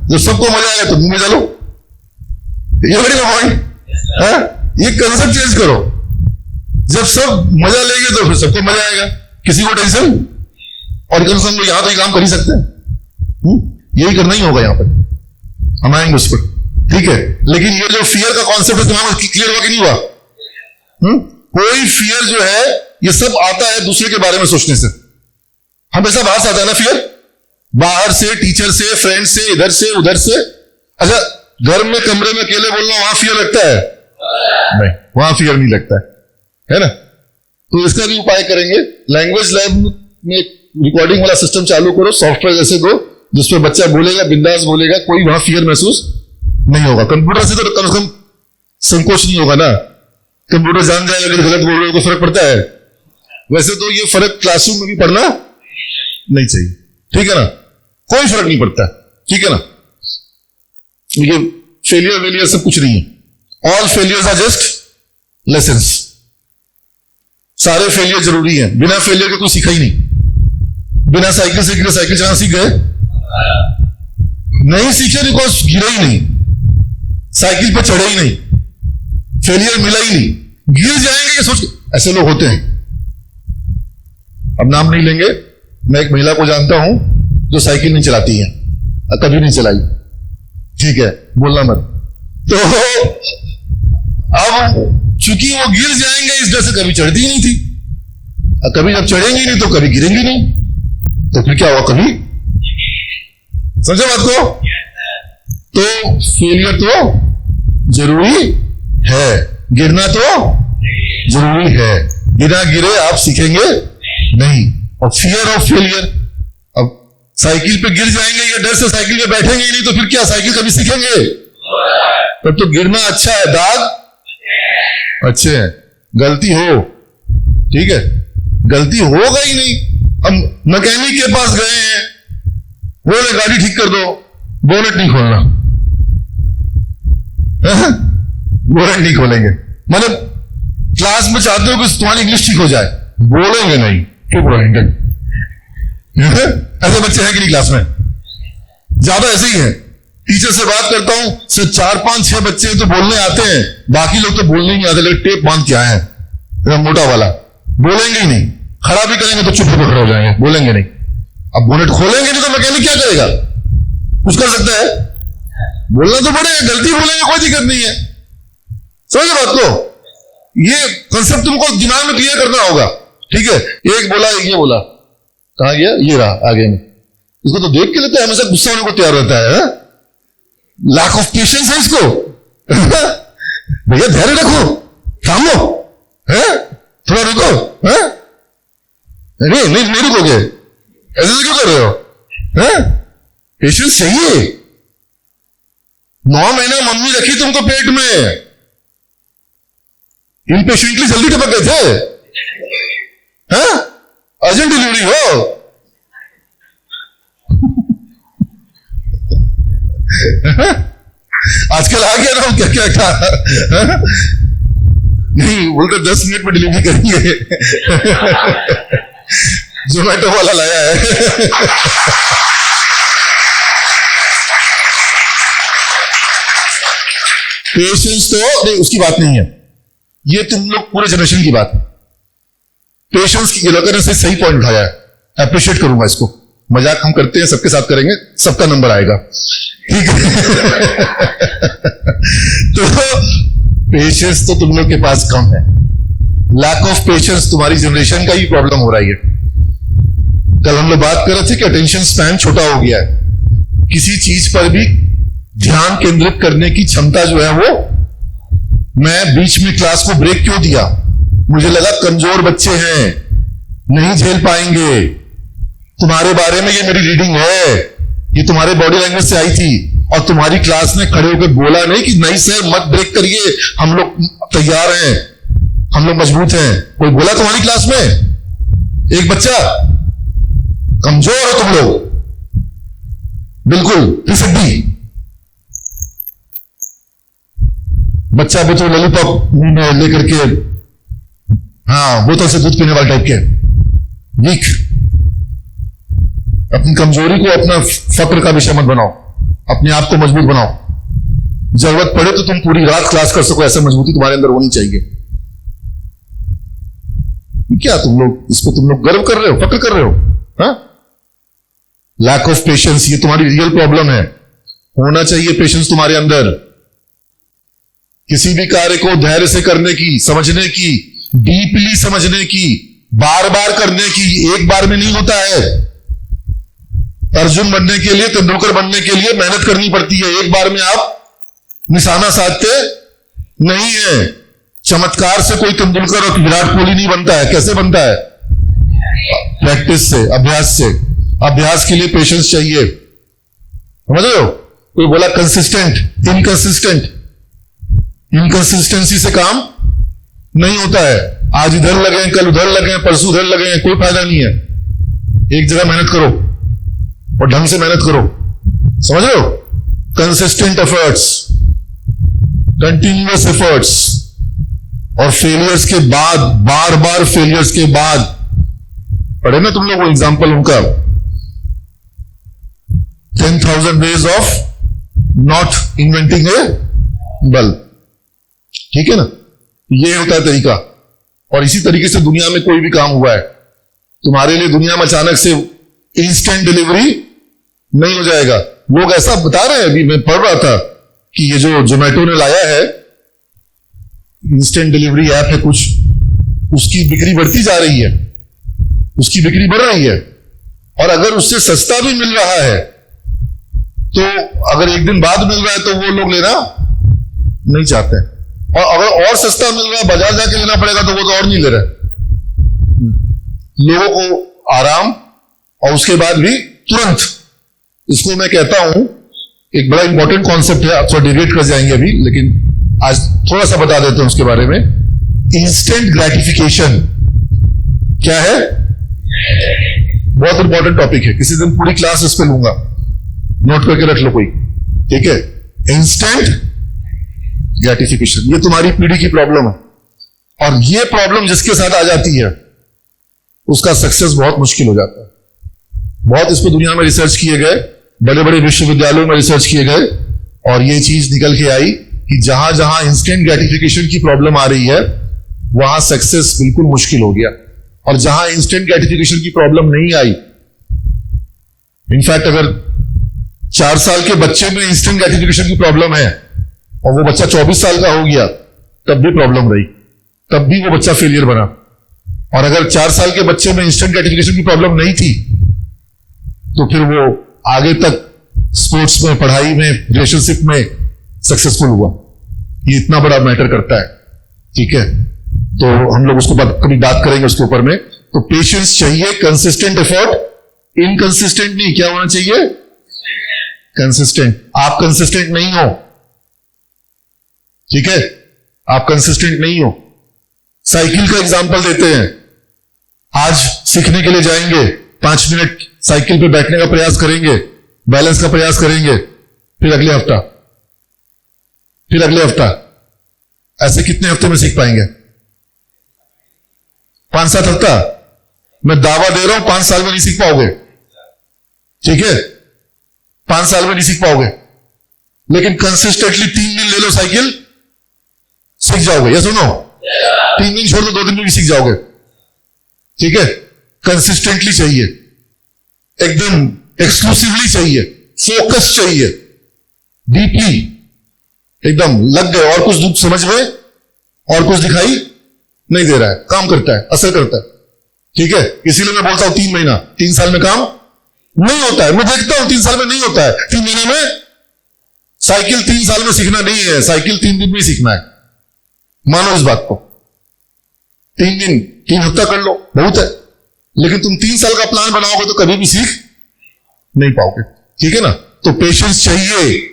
Speaker 1: जब सबको मजा आएगा तो तुम मजा लो। ये बड़ी पॉइंट, ये कंसेप्ट चेंज करो। जब सब मजा लेंगे तो फिर सबको मजा आएगा, किसी को टेंशन, और कम से कम यहां तो ये काम कर ही सकते हैं। यही करना ही होगा, यहां पर हम आएंगे उस पर, ठीक है। लेकिन ये जो फियर का कॉन्सेप्ट है तुम्हारा क्लियर हुआ कि नहीं हुआ? कोई फियर जो है ये सब आता है दूसरे के बारे में सोचने से। हमेशा बाहर से आता है ना फियर, बाहर से, टीचर से, फ्रेंड से, इधर से उधर से। अच्छा, घर में कमरे में अकेले बोलना वहां फियर लगता है? नहीं, वहां फियर नहीं लगता है ना। तो इसका भी उपाय करेंगे। लैंग्वेज लैब में रिकॉर्डिंग वाला सिस्टम चालू करो, सॉफ्टवेयर जैसे दो, जिसमें बच्चा बोलेगा, बिंदास बोलेगा, कोई वहां फियर महसूस नहीं होगा। कंप्यूटर से तो कम से कम संकोच नहीं होगा ना, कंप्यूटर जान जाएगा अगर गलत बोल रहे हो तो फर्क पड़ता है। वैसे तो ये फर्क क्लासरूम में भी पड़ना नहीं चाहिए, ठीक है ना, कोई फर्क नहीं पड़ता, ठीक है ना। ये फेलियर वेलियर सब कुछ नहीं है, all failures are just lessons. सारे फेलियर जरूरी है, बिना फेलियर के कोई सीखा ही नहीं। बिना साइकिल सीख के साइकिल चलाना सीख गए? नहीं सीखे, बिकॉज गिरे ही नहीं, साइकिल पे चढ़े ही नहीं, फेलियर मिला ही नहीं, गिर जाएंगे ये सोच। ऐसे लोग होते हैं, अब नाम नहीं लेंगे। मैं एक महिला को जानता हूं जो साइकिल नहीं चलाती है, कभी नहीं चलाई, ठीक है, बोलना मत। तो अब चूंकि वो गिर जाएंगे इस डर से कभी चढ़ती ही नहीं थी, कभी जब चढ़ेंगी नहीं तो कभी गिरेंगी नहीं, तो फिर क्या हुआ, कभी। समझे बात को? तो फेलियर तो जरूरी है, गिरना तो जरूरी है, बिना गिरे आप सीखेंगे नहीं। और फियर ऑफ फेलियर, अब साइकिल पे गिर जाएंगे या डर से साइकिल पे बैठेंगे ही नहीं तो फिर क्या साइकिल कभी सीखेंगे? तब तो गिरना अच्छा है, दाग अच्छे हैं। गलती हो, ठीक है, गलती होगा ही नहीं। हम मैकेनिक के पास गए हैं, बोले गाड़ी ठीक कर दो, बोनेट नहीं खोलना, बोनेट नहीं खोलेंगे। मतलब क्लास में चाहते हो कि तुम्हारी इंग्लिश ठीक हो जाए, बोलेंगे नहीं, चुप रहेंगे। ऐसे बच्चे हैं कि नहीं क्लास में? ज्यादा ऐसे ही है। टीचर से बात करता हूं, सिर्फ 4, 5, 6 बच्चे तो बोलने आते हैं, बाकी लोग तो बोलने ही नहीं आते। लेकिन टेप बांध के आए हैं, मोटा वाला, बोलेंगे ही नहीं। खड़ा भी करेंगे तो चुप होकर खड़े हो जाएंगे, बोलेंगे नहीं। अब बोनेट खोलेंगे नहीं तो मैकेनिक क्या करेगा? कुछ कर सकता है? बोलना तो पड़ेगा, गलती बोलेंगे कोई दिक्कत नहीं है। समझे बात को? ये कंसेप्ट तुमको दिमाग में क्लियर करना होगा, ठीक है। एक बोला, ये बोला, कहां गया, ये रहा आगे में। इसको तो देख के लेते हैं, हमेशा गुस्सा होने को तैयार रहता है। लैक ऑफ पेशेंस है इसको। भैया धैर्य रखो, थामो, थोड़ा रुको, नहीं रुकोगे, ऐसे क्यों कर रहे हो? पेशेंस चाहिए। 9 महीना मम्मी रखी तुमको पेट में, इम्पेशेंटली जल्दी टपक गए थे, हाँ? अर्जेंट डिलीवरी हो। आजकल आ गया ना, क्या क्या था, नहीं बोलते 10 मिनट में डिलीवरी करेंगे। जोमेटो वाला लाया है। पेशेंस तो नहीं, उसकी बात नहीं है, ये तुम लोग पूरे जनरेशन की बात है। पेशेंस की लोगों से सही पॉइंट उठाया है, अप्रिशिएट करूंगा इसको। मजाक हम करते हैं, सबके साथ करेंगे, सबका नंबर आएगा, ठीक है। तो पेशेंस तो तुम लोग के पास कम है। लैक ऑफ पेशेंस तुम्हारी जनरेशन का ही प्रॉब्लम हो रही है। कल हम लोग बात कर रहे थे कि अटेंशन स्पैन छोटा हो गया है, किसी चीज पर भी ध्यान केंद्रित करने की क्षमता जो है वो, मैं बीच में क्लास को ब्रेक क्यों दिया, मुझे लगा कमजोर बच्चे हैं, नहीं झेल पाएंगे। तुम्हारे बारे में ये मेरी रीडिंग है, ये तुम्हारे बॉडी लैंग्वेज से आई थी, और तुम्हारी क्लास ने खड़े होकर बोला नहीं कि नहीं सर मत ब्रेक करिए, हम लोग तैयार हैं, हम लोग मजबूत हैं। कोई बोला तुम्हारी क्लास में एक बच्चा? कमजोर हो तुम लोग, बिल्कुल फिसड्डी बच्चा, वो तो लॉलीपॉप मुंह में लेकर के, हाँ बोतल से दूध पीने वाले टाइप के, वीक। अपनी कमजोरी को अपना फक्र का विषय मत बनाओ, अपने आप को मजबूत बनाओ। जरूरत पड़े तो तुम पूरी रात क्लास कर सको, ऐसा मजबूती तुम्हारे अंदर होनी चाहिए। क्या तुम लोग इसको तुम लोग गर्व कर रहे हो, फक्र कर रहे हो? हाँ, लैक ऑफ पेशेंस, ये तुम्हारी रियल प्रॉब्लम है। होना चाहिए पेशेंस तुम्हारे अंदर, किसी भी कार्य को धैर्य से करने की, समझने की, डीपली समझने की, बार बार करने की। एक बार में नहीं होता है। अर्जुन बनने के लिए, तेंदुलकर बनने के लिए मेहनत करनी पड़ती है। एक बार में आप निशाना साधते नहीं है। चमत्कार से कोई तेंदुलकर और विराट कोहली नहीं बनता है। कैसे बनता है? प्रैक्टिस से, अभ्यास से। अभ्यास के लिए पेशेंस चाहिए, समझ रहे हो? कोई बोला कंसिस्टेंट, इनकंसिस्टेंट, इनकंसिस्टेंसी से काम नहीं होता है। आज इधर लगे, कल उधर लगे, परसों उधर लगे, कोई फायदा नहीं है। एक जगह मेहनत करो और ढंग से मेहनत करो, समझ रहे हो? कंसिस्टेंट एफर्ट्स, कंटिन्यूअस एफर्ट्स, और फेलियर्स के बाद, बार बार फेलियर्स के बाद, पढ़े ना तुम लोग वो एग्जाम्पल उनका, 10,000 ways of not inventing A bulb, ठीक है ना? ये होता है तरीका। और इसी तरीके से दुनिया में कोई भी काम हुआ है, तुम्हारे लिए दुनिया में अचानक से इंस्टेंट डिलीवरी नहीं हो जाएगा। लोग ऐसा बता रहे हैं, अभी मैं पढ़ रहा था कि ये जो जोमेटो ने लाया है, इंस्टेंट डिलीवरी ऐप है कुछ, उसकी बिक्री बढ़ती जा रही है, उसकी बिक्री बढ़ रही है। और अगर उससे सस्ता भी मिल रहा है, तो अगर एक दिन बाद मिल रहा है तो वो लोग लेना नहीं चाहते। और अगर और सस्ता मिल रहा है, बाजार जाके लेना पड़ेगा, तो वो तो और नहीं ले रहे। लोगों को आराम, और उसके बाद भी तुरंत। इसको मैं कहता हूं, एक बड़ा इंपॉर्टेंट कॉन्सेप्ट है, आप थोड़ा डिबेट कर जाएंगे अभी, लेकिन आज थोड़ा सा बता देते हैं उसके बारे में। इंस्टेंट ग्रेटिफिकेशन क्या है? बहुत इंपॉर्टेंट टॉपिक है, किसी दिन पूरी क्लास इस पे लूंगा, नोट करके रख लो कोई, ठीक है? इंस्टेंट ग्रेटिफिकेशन, ये तुम्हारी पीढ़ी की प्रॉब्लम है, और ये प्रॉब्लम जिसके साथ आ जाती है उसका सक्सेस बहुत मुश्किल हो जाता है। बहुत इस पर दुनिया में रिसर्च किए गए, बड़े बड़े विश्वविद्यालयों में रिसर्च किए गए, और ये चीज निकल के आई कि जहां जहां इंस्टेंट ग्रेटिफिकेशन की प्रॉब्लम आ रही है, वहां सक्सेस बिल्कुल मुश्किल हो गया। और जहां इंस्टेंट ग्रेटिफिकेशन की प्रॉब्लम नहीं आई, इनफैक्ट अगर 4 साल के बच्चे में इंस्टेंट ग्रेटिफिकेशन की प्रॉब्लम है और वो बच्चा 24 साल का हो गया, तब भी प्रॉब्लम रही, तब भी वो बच्चा फेलियर बना। और अगर 4 साल के बच्चे में इंस्टेंट ग्रेटिफिकेशन की प्रॉब्लम नहीं थी, तो फिर वो आगे तक स्पोर्ट्स में, पढ़ाई में, रिलेशनशिप में सक्सेसफुल हुआ। ये इतना बड़ा मैटर करता है, ठीक है? तो हम लोग उसको कभी बात करेंगे उसके ऊपर में। तो पेशेंस चाहिए, कंसिस्टेंट एफर्ट, इनकंसिस्टेंट नहीं। क्या होना चाहिए? कंसिस्टेंट। आप कंसिस्टेंट नहीं हो, ठीक है? आप कंसिस्टेंट नहीं हो, साइकिल का एग्जाम्पल देते हैं। आज सीखने के लिए जाएंगे, 5 मिनट साइकिल पे बैठने का प्रयास करेंगे, बैलेंस का प्रयास करेंगे, फिर अगले हफ्ता, फिर अगले हफ्ता, ऐसे कितने हफ्ते में सीख पाएंगे? 5-7 हफ्ता। मैं दावा दे रहा हूं 5 साल में नहीं सीख पाओगे। ठीक है, 5 साल में नहीं सीख पाओगे, लेकिन कंसिस्टेंटली 3 दिन ले लो साइकिल, सीख जाओगे। या सुनो, 3 दिन छोड़ दो, 2 दिन में भी सीख जाओगे। ठीक है, कंसिस्टेंटली चाहिए, एकदम एक्सक्लूसिवली चाहिए, फोकस चाहिए, डीपली एकदम लग गए, और कुछ दुख समझ में और कुछ दिखाई नहीं दे रहा है, काम करता है, असर करता है। ठीक है, इसीलिए मैं बोलता हूं 3 महीना, 3 साल में काम नहीं होता है। मैं देखता हूं 3 साल में नहीं होता है। 3 महीने में साइकिल 3 साल में सीखना नहीं है, साइकिल 3 दिन में सीखना है। मानो इस बात को। 3 दिन, 3 हफ्ता कर लो, बहुत है, लेकिन तुम 3 साल का प्लान बनाओगे तो कभी भी सीख नहीं पाओगे। ठीक है ना? तो पेशेंस चाहिए।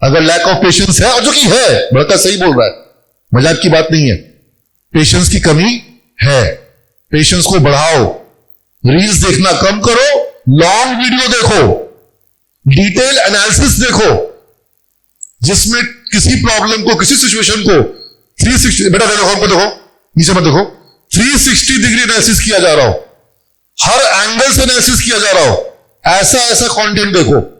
Speaker 1: अगर लैक ऑफ पेशेंस है, और जो कि है, बड़का सही बोल रहा है, मजाक की बात नहीं है, पेशेंस की कमी है, पेशेंस को बढ़ाओ। रील्स देखना कम करो, लॉन्ग वीडियो देखो, डिटेल एनालिसिस देखो, जिसमें किसी प्रॉब्लम को, किसी सिचुएशन को 360, बेटा देखो, हमको देखो, नीचे मत देखो, 360 डिग्री एनालिसिस किया जा रहा हो, हर एंगल से एनालिसिस किया जा रहा हो, ऐसा ऐसा कंटेंट देखो।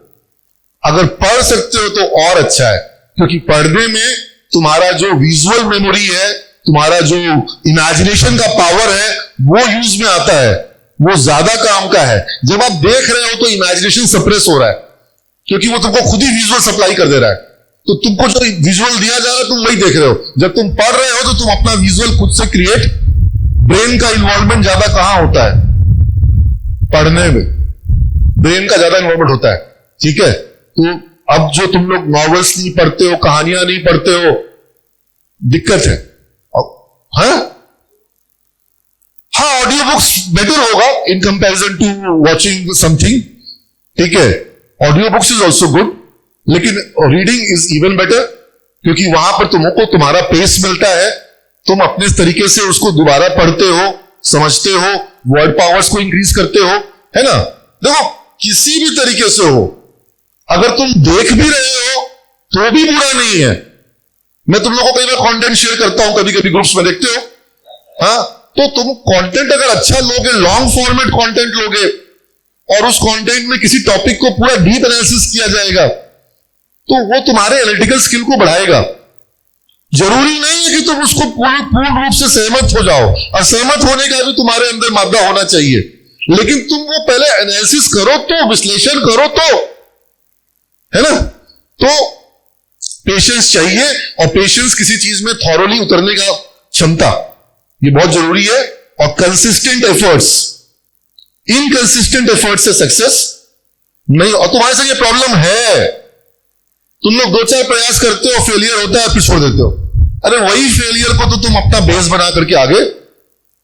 Speaker 1: अगर पढ़ सकते हो तो और अच्छा है, क्योंकि पढ़ने में तुम्हारा जो विजुअल मेमोरी है, तुम्हारा जो इमेजिनेशन का पावर है, वो यूज में आता है, वो ज्यादा काम का है। जब आप देख रहे हो तो इमेजिनेशन सप्रेस हो रहा है, क्योंकि वो तुमको खुद ही विजुअल सप्लाई कर दे रहा है। तो तुमको जो विजुअल दिया जा रहा है तुम वही देख रहे हो। जब तुम पढ़ रहे हो तो तुम अपना विजुअल खुद से क्रिएट, ब्रेन का इन्वॉल्वमेंट ज्यादा कहां होता है? पढ़ने में ब्रेन का ज्यादा इन्वॉल्वमेंट होता है। ठीक है, तो अब जो तुम लोग नॉवेल्स नहीं पढ़ते हो, कहानियां नहीं पढ़ते हो, दिक्कत है। हाँ, ऑडियो बुक्स बेटर होगा in comparison to watching something. ठीक है, audio books is also good, लेकिन रीडिंग इज इवन बेटर, क्योंकि वहां पर तुमको तुम्हारा पेस मिलता है, तुम अपने तरीके से उसको दोबारा पढ़ते हो, समझते हो, वर्ड पावर्स को इंक्रीज करते हो, है ना? देखो, किसी भी तरीके से हो, अगर तुम देख भी रहे हो तो भी बुरा नहीं है। मैं तुम लोगों को कई बार कंटेंट शेयर करता हूं, कभी कभी ग्रुप्स में, देखते हो? हाँ, तो तुम कंटेंट अगर अच्छा लोगे, लॉन्ग फॉर्मेट कंटेंट लोगे, और उस कंटेंट में किसी टॉपिक को पूरा डीप एनालिसिस किया जाएगा, तो वो तुम्हारे एनालिटिकल स्किल को बढ़ाएगा। जरूरी नहीं है कि तुम उसको पूर्ण रूप से सहमत हो जाओ, और सहमत होने का भी तुम्हारे अंदर मादा होना चाहिए, लेकिन तुम वो पहले एनालिसिस करो, तो विश्लेषण करो, तो है ना? तो पेशेंस चाहिए, और पेशेंस किसी चीज में थॉरोली उतरने का क्षमता, ये बहुत जरूरी है। और कंसिस्टेंट एफर्ट्स, इनकंसिस्टेंट एफर्ट्स से सक्सेस नहीं। और तुम्हारे साथ ये प्रॉब्लम है, तुम लोग 2-4 प्रयास करते हो, फेलियर होता है, फिर छोड़ देते हो। अरे वही फेलियर को तो तुम अपना बेस बना करके आगे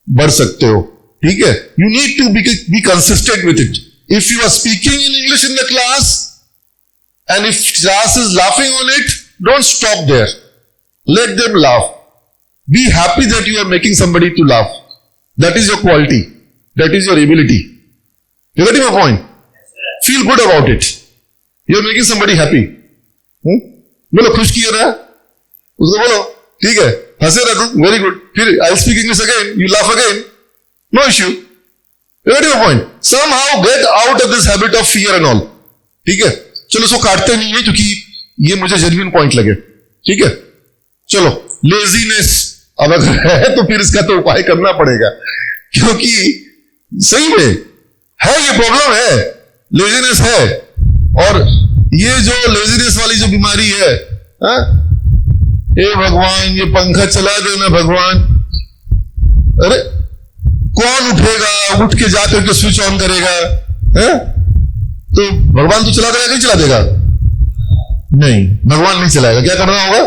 Speaker 1: बढ़ सकते हो। ठीक है, you need to be consistent with it. If you are speaking in English in the class and if class is laughing on it, don't stop there, let them laugh, be happy that you are making somebody to laugh. That is your quality, that is your ability. You getting my point? Feel good about it, you are making somebody happy. बोलो, खुश किया ना उसको, बोलो ठीक है, हंसे रहा तुम, वेरी गुड, फिर I speak English again, you laugh again, no issue. You getting my point? Somehow get out of this habit of fear and all. ठीक है, चलो इसको काटते नहीं है, क्योंकि ये मुझे जेन्युइन पॉइंट लगे। ठीक है, चलो, लेजीनेस अब अगर है तो फिर इसका तो उपाय करना पड़ेगा, क्योंकि सही में है, ये प्रॉब्लम है, लेजीनेस है। और ये जो लेजीनेस वाली जो बीमारी है, हे भगवान, ये पंखा चला देना भगवान। अरे कौन उठेगा, उठ के जाकर के स्विच ऑन करेगा? है तो भगवान तो चला देगा, नहीं चला देगा? नहीं, भगवान नहीं चलाएगा। क्या करना होगा?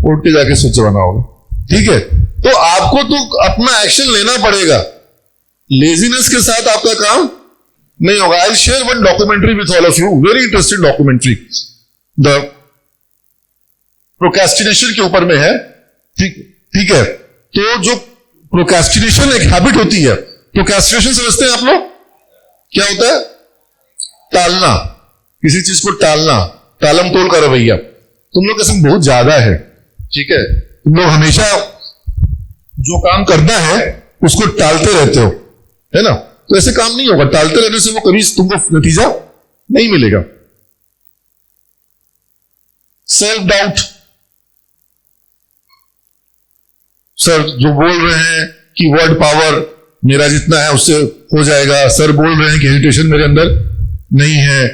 Speaker 1: उठ के जाके स्विच चलाना होगा। ठीक है, तो आपको तो अपना एक्शन लेना पड़ेगा, लेजीनेस के साथ आपका काम नहीं होगा। I share one documentary with all of you, very interesting documentary, the procrastination के ऊपर में है। ठीक है, तो जो प्रोक्रेस्टिनेशन एक हैबिट होती है, प्रोक्रेस्टिनेशन समझते हैं आप लोग क्या होता है? टालना, किसी चीज को टालना, टालम टोल का रवैया। तुम लोग का संग बहुत ज्यादा है, ठीक है? तुम लोग हमेशा जो काम करना है उसको टालते रहते हो, है ना? तो ऐसे काम नहीं होगा, टालते रहने से वो कभी तुमको नतीजा नहीं मिलेगा। सेल्फ डाउट, सर जो बोल रहे हैं कि वर्ड पावर मेरा जितना है उससे हो जाएगा, सर बोल रहे हैं कि हेजिटेशन मेरे अंदर नहीं है,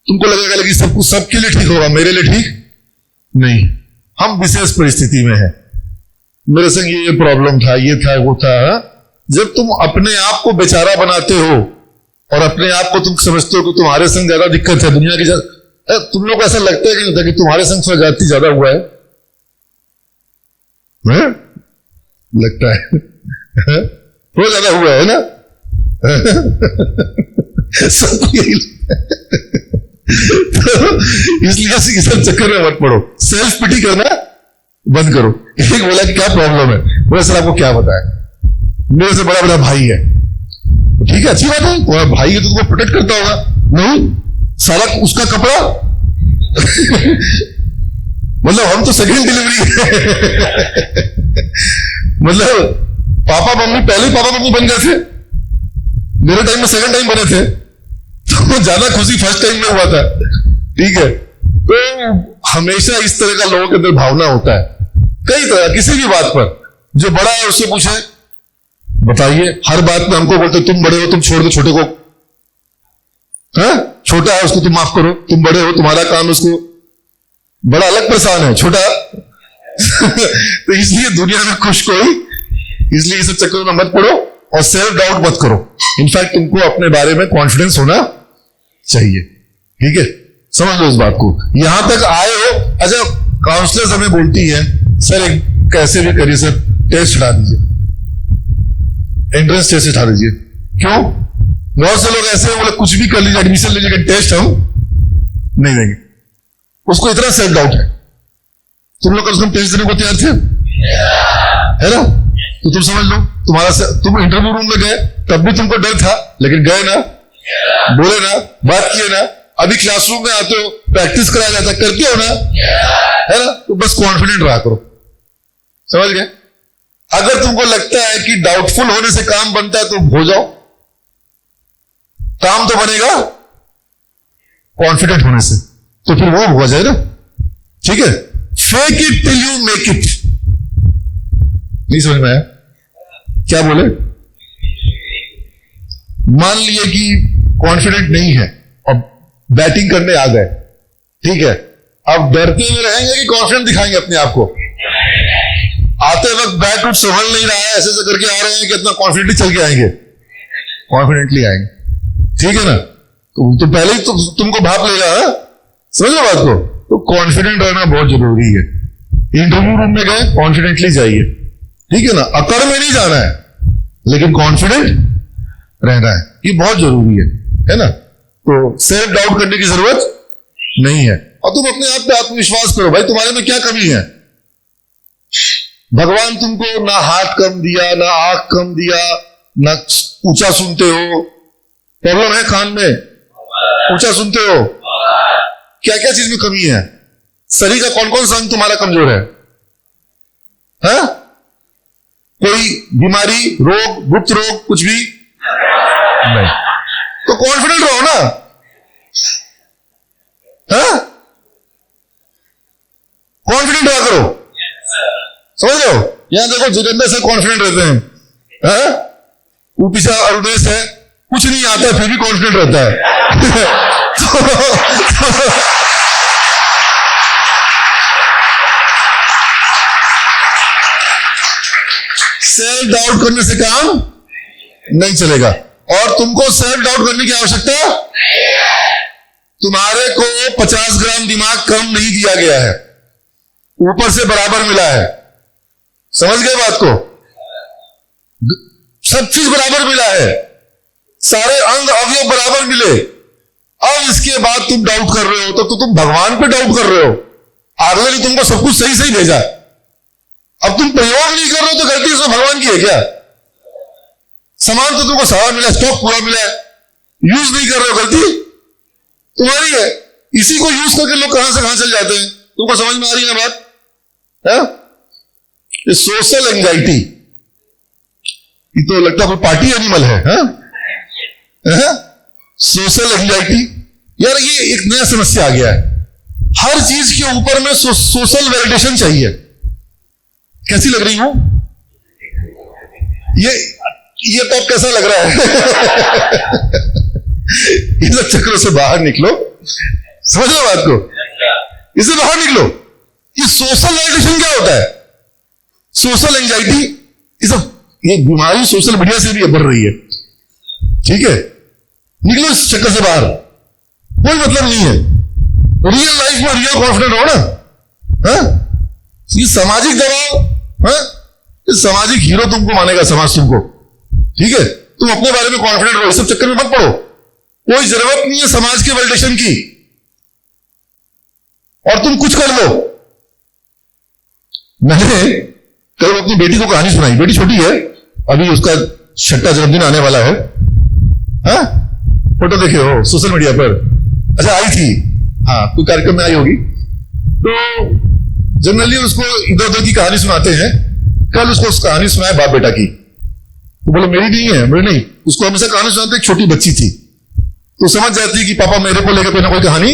Speaker 1: तुमको लगेगा कि सब कुछ सबके लिए ठीक होगा, मेरे लिए ठीक नहीं। हम विशेष परिस्थिति में हैं, मेरे संग ये प्रॉब्लम था, ये था, वो था। जब तुम अपने आप को बेचारा बनाते हो और अपने आप को तुम समझते हो कि तुम्हारे संग ज्यादा दिक्कत है दुनिया की, तुम लोग को ऐसा लगता है कि नहीं था कि तुम्हारे संग थोड़ा जाति ज्यादा हुआ है? लगता है थोड़ा ज्यादा हुआ है ना? सबको यही तो इसलिए किसी सब चक्कर में मत पड़ो, सेल्फ पिटी करना बंद करो। एक बोला कि क्या प्रॉब्लम है, बोला सर आपको क्या पता है, मेरे से बड़ा भाई है। ठीक है, अच्छी बात है, तुम्हारा भाई है तो तुमको प्रोटेक्ट करता होगा। नहीं, सारा उसका कपड़ा मतलब हम तो सेकंड डिलीवरी है मतलब पापा मम्मी पहले ही पापा मम्मी बन गए थे, मेरे टाइम में सेकंड टाइम बने थे, तो ज्यादा खुशी फर्स्ट टाइम में हुआ था। ठीक है, तो हमेशा इस तरह का लोगों के अंदर भावना होता है, कई तरह, किसी भी बात पर। जो बड़ा है उससे पूछे, बताइए, हर बात में हमको बोलते तुम बड़े हो, तुम छोड़ दो छोटे को। हाँ, छोटा है उसको तुम माफ करो, तुम बड़े हो, तुम्हारा काम उसको। बड़ा अलग परेशान है, छोटा तो इसलिए दुनिया में खुश कोई, इसलिए इस चक्कर में मत पड़ो और सेल्फ डाउट मत करो। इनफैक्ट तुमको अपने बारे में कॉन्फिडेंस होना चाहिए। ठीक है, समझ लो इस बात को। यहां तक आए हो, अच्छा काउंसलर्स हमें बोलती है सर एक कैसे भी करिए सर, टेस्ट हटा दीजिए, एंट्रेंस टेस्ट हटा दीजिए। क्यों? बहुत से लोग ऐसे बोले कुछ भी कर लीजिए, एडमिशन लीजिए, टेस्ट हम नहीं देंगे। उसको इतना सेल्फ डाउट है। तुम लोग कम से कम टेस्ट देने को तैयार थे, है ना? तो तुम समझ लो, तुम इंटरव्यू रूम में गए तब भी तुमको डर था, लेकिन गए ना, बोले ना, बात किए ना। अभी क्लासरूम में आते हो, प्रैक्टिस कराया जाता, करके हो ना, है ना? तो बस कॉन्फिडेंट रहा करो, समझ गए? अगर तुमको लगता है कि डाउटफुल होने से काम बनता है तो हो जाओ, काम तो बनेगा कॉन्फिडेंट होने से, तो फिर वो हो जाए ना। ठीक है, fake it till you make it. नहीं समझ में आया क्या बोले? मान लिए कि कॉन्फिडेंट नहीं है और बैटिंग करने आ गए, ठीक है, अब डरते हुए रहेंगे कि कॉन्फिडेंट दिखाएंगे अपने आप को? आते वक्त बैट उठ संभल नहीं रहा है, ऐसे ऐसे करके आ रहे हैं कि इतना कॉन्फिडेंटली चल के आएंगे, कॉन्फिडेंटली आएंगे। ठीक है ना? तो पहले ही तुमको भाप लेगा, समझ लो बात को। तो कॉन्फिडेंट रहना बहुत जरूरी है। इंटरव्यू रूम में गए, कॉन्फिडेंटली जाइए, ठीक है ना? अकड़ में नहीं जाना है, लेकिन कॉन्फिडेंट रहना है, ये बहुत जरूरी है ना? तो सेल्फ डाउट करने की जरूरत नहीं है, और तुम अपने आप पे आत्मविश्वास करो। भाई तुम्हारे में क्या कमी है? भगवान तुमको ना हाथ कम दिया, ना आंख कम दिया, ना ऊंचा सुनते हो। प्रॉब्लम है कान में, ऊंचा सुनते हो, क्या क्या चीज में कमी है? शरीर का कौन कौन सा अंग तुम्हारा कमजोर है? हाँ? कोई बीमारी, रोग, गुप्त रोग, कुछ भी नहीं? तो कॉन्फिडेंट रहो ना। हाँ? कॉन्फिडेंट रहा करो, समझ लो। यहां देखो जितेंद्र से कॉन्फिडेंट रहते हैं, हाँ? वो पीछे अरुणेश है, कुछ नहीं आता है फिर भी कॉन्फिडेंट रहता है सेल्फ डाउट करने से काम नहीं चलेगा, और तुमको सेल्फ डाउट करने की आवश्यकता। तुम्हारे को 50 ग्राम दिमाग कम नहीं दिया गया है, ऊपर से बराबर मिला है। समझ गए बात को? सब चीज बराबर मिला है, सारे अंग अवयव बराबर मिले। अब इसके बाद तुम डाउट कर रहे हो तो तुम भगवान पे डाउट कर रहे हो। अगले ने तुमको सब कुछ सही सही भेजा, अब तुम प्रयोग नहीं कर रहे हो तो गलती इसमें भगवान की है क्या? सामान तो तुमको सारा मिला, स्टॉक पूरा मिला है, यूज नहीं कर रहे हो, गलती तुम्हारी है। इसी को यूज करके लोग कहां से कहां चल जाते हैं। तुमको समझ में आ रही है ना बात? ये सोशल एंजाइटी, ये तो लगता है कोई पार्टी एनिमल है। सोशल एंजाइटी यार, ये एक नया समस्या आ गया है। हर चीज के ऊपर में सोशल वैलिडेशन चाहिए। कैसी लग रही हूं ये तो कैसा लग रहा है? इन सब चक्रों से बाहर निकलो, समझ लो बात को, इससे बाहर निकलो। ये सोशल वैलिडेशन क्या होता है? सोशल एंजाइटी, ये बीमारी सोशल मीडिया से भी बढ़ रही है। ठीक है, निकलो इस चक्कर से बाहर, कोई मतलब नहीं है। रियल लाइफ में रियल कॉन्फिडेंट हो ना। ये सामाजिक दबाव, ये सामाजिक हीरो तुमको मानेगा समाज तुमको। ठीक है, तुम अपने बारे में कॉन्फिडेंट रहो, इस सब चक्कर में मत पड़ो। कोई जरूरत नहीं है समाज के वैलिडेशन की, और तुम कुछ कर लो। मैंने कल अपनी बेटी को कहानी सुनाई। बेटी छोटी है, अभी उसका 6वां जन्मदिन आने वाला है। फोटो देखे हो सोशल मीडिया पर? अच्छा, आई थी, हाँ, कोई कार्यक्रम में आई होगी। तो जनरली उसको इधर उधर की कहानी सुनाते हैं। कल उसको कहानी सुनाया बाप बेटा की। तो बोले मेरी नहीं है। मेरी नहीं, उसको हमेशा कहानी सुनाते। एक छोटी बच्ची थी, तो समझ जाती कि पापा मेरे को लेकर कोई ना कोई कहानी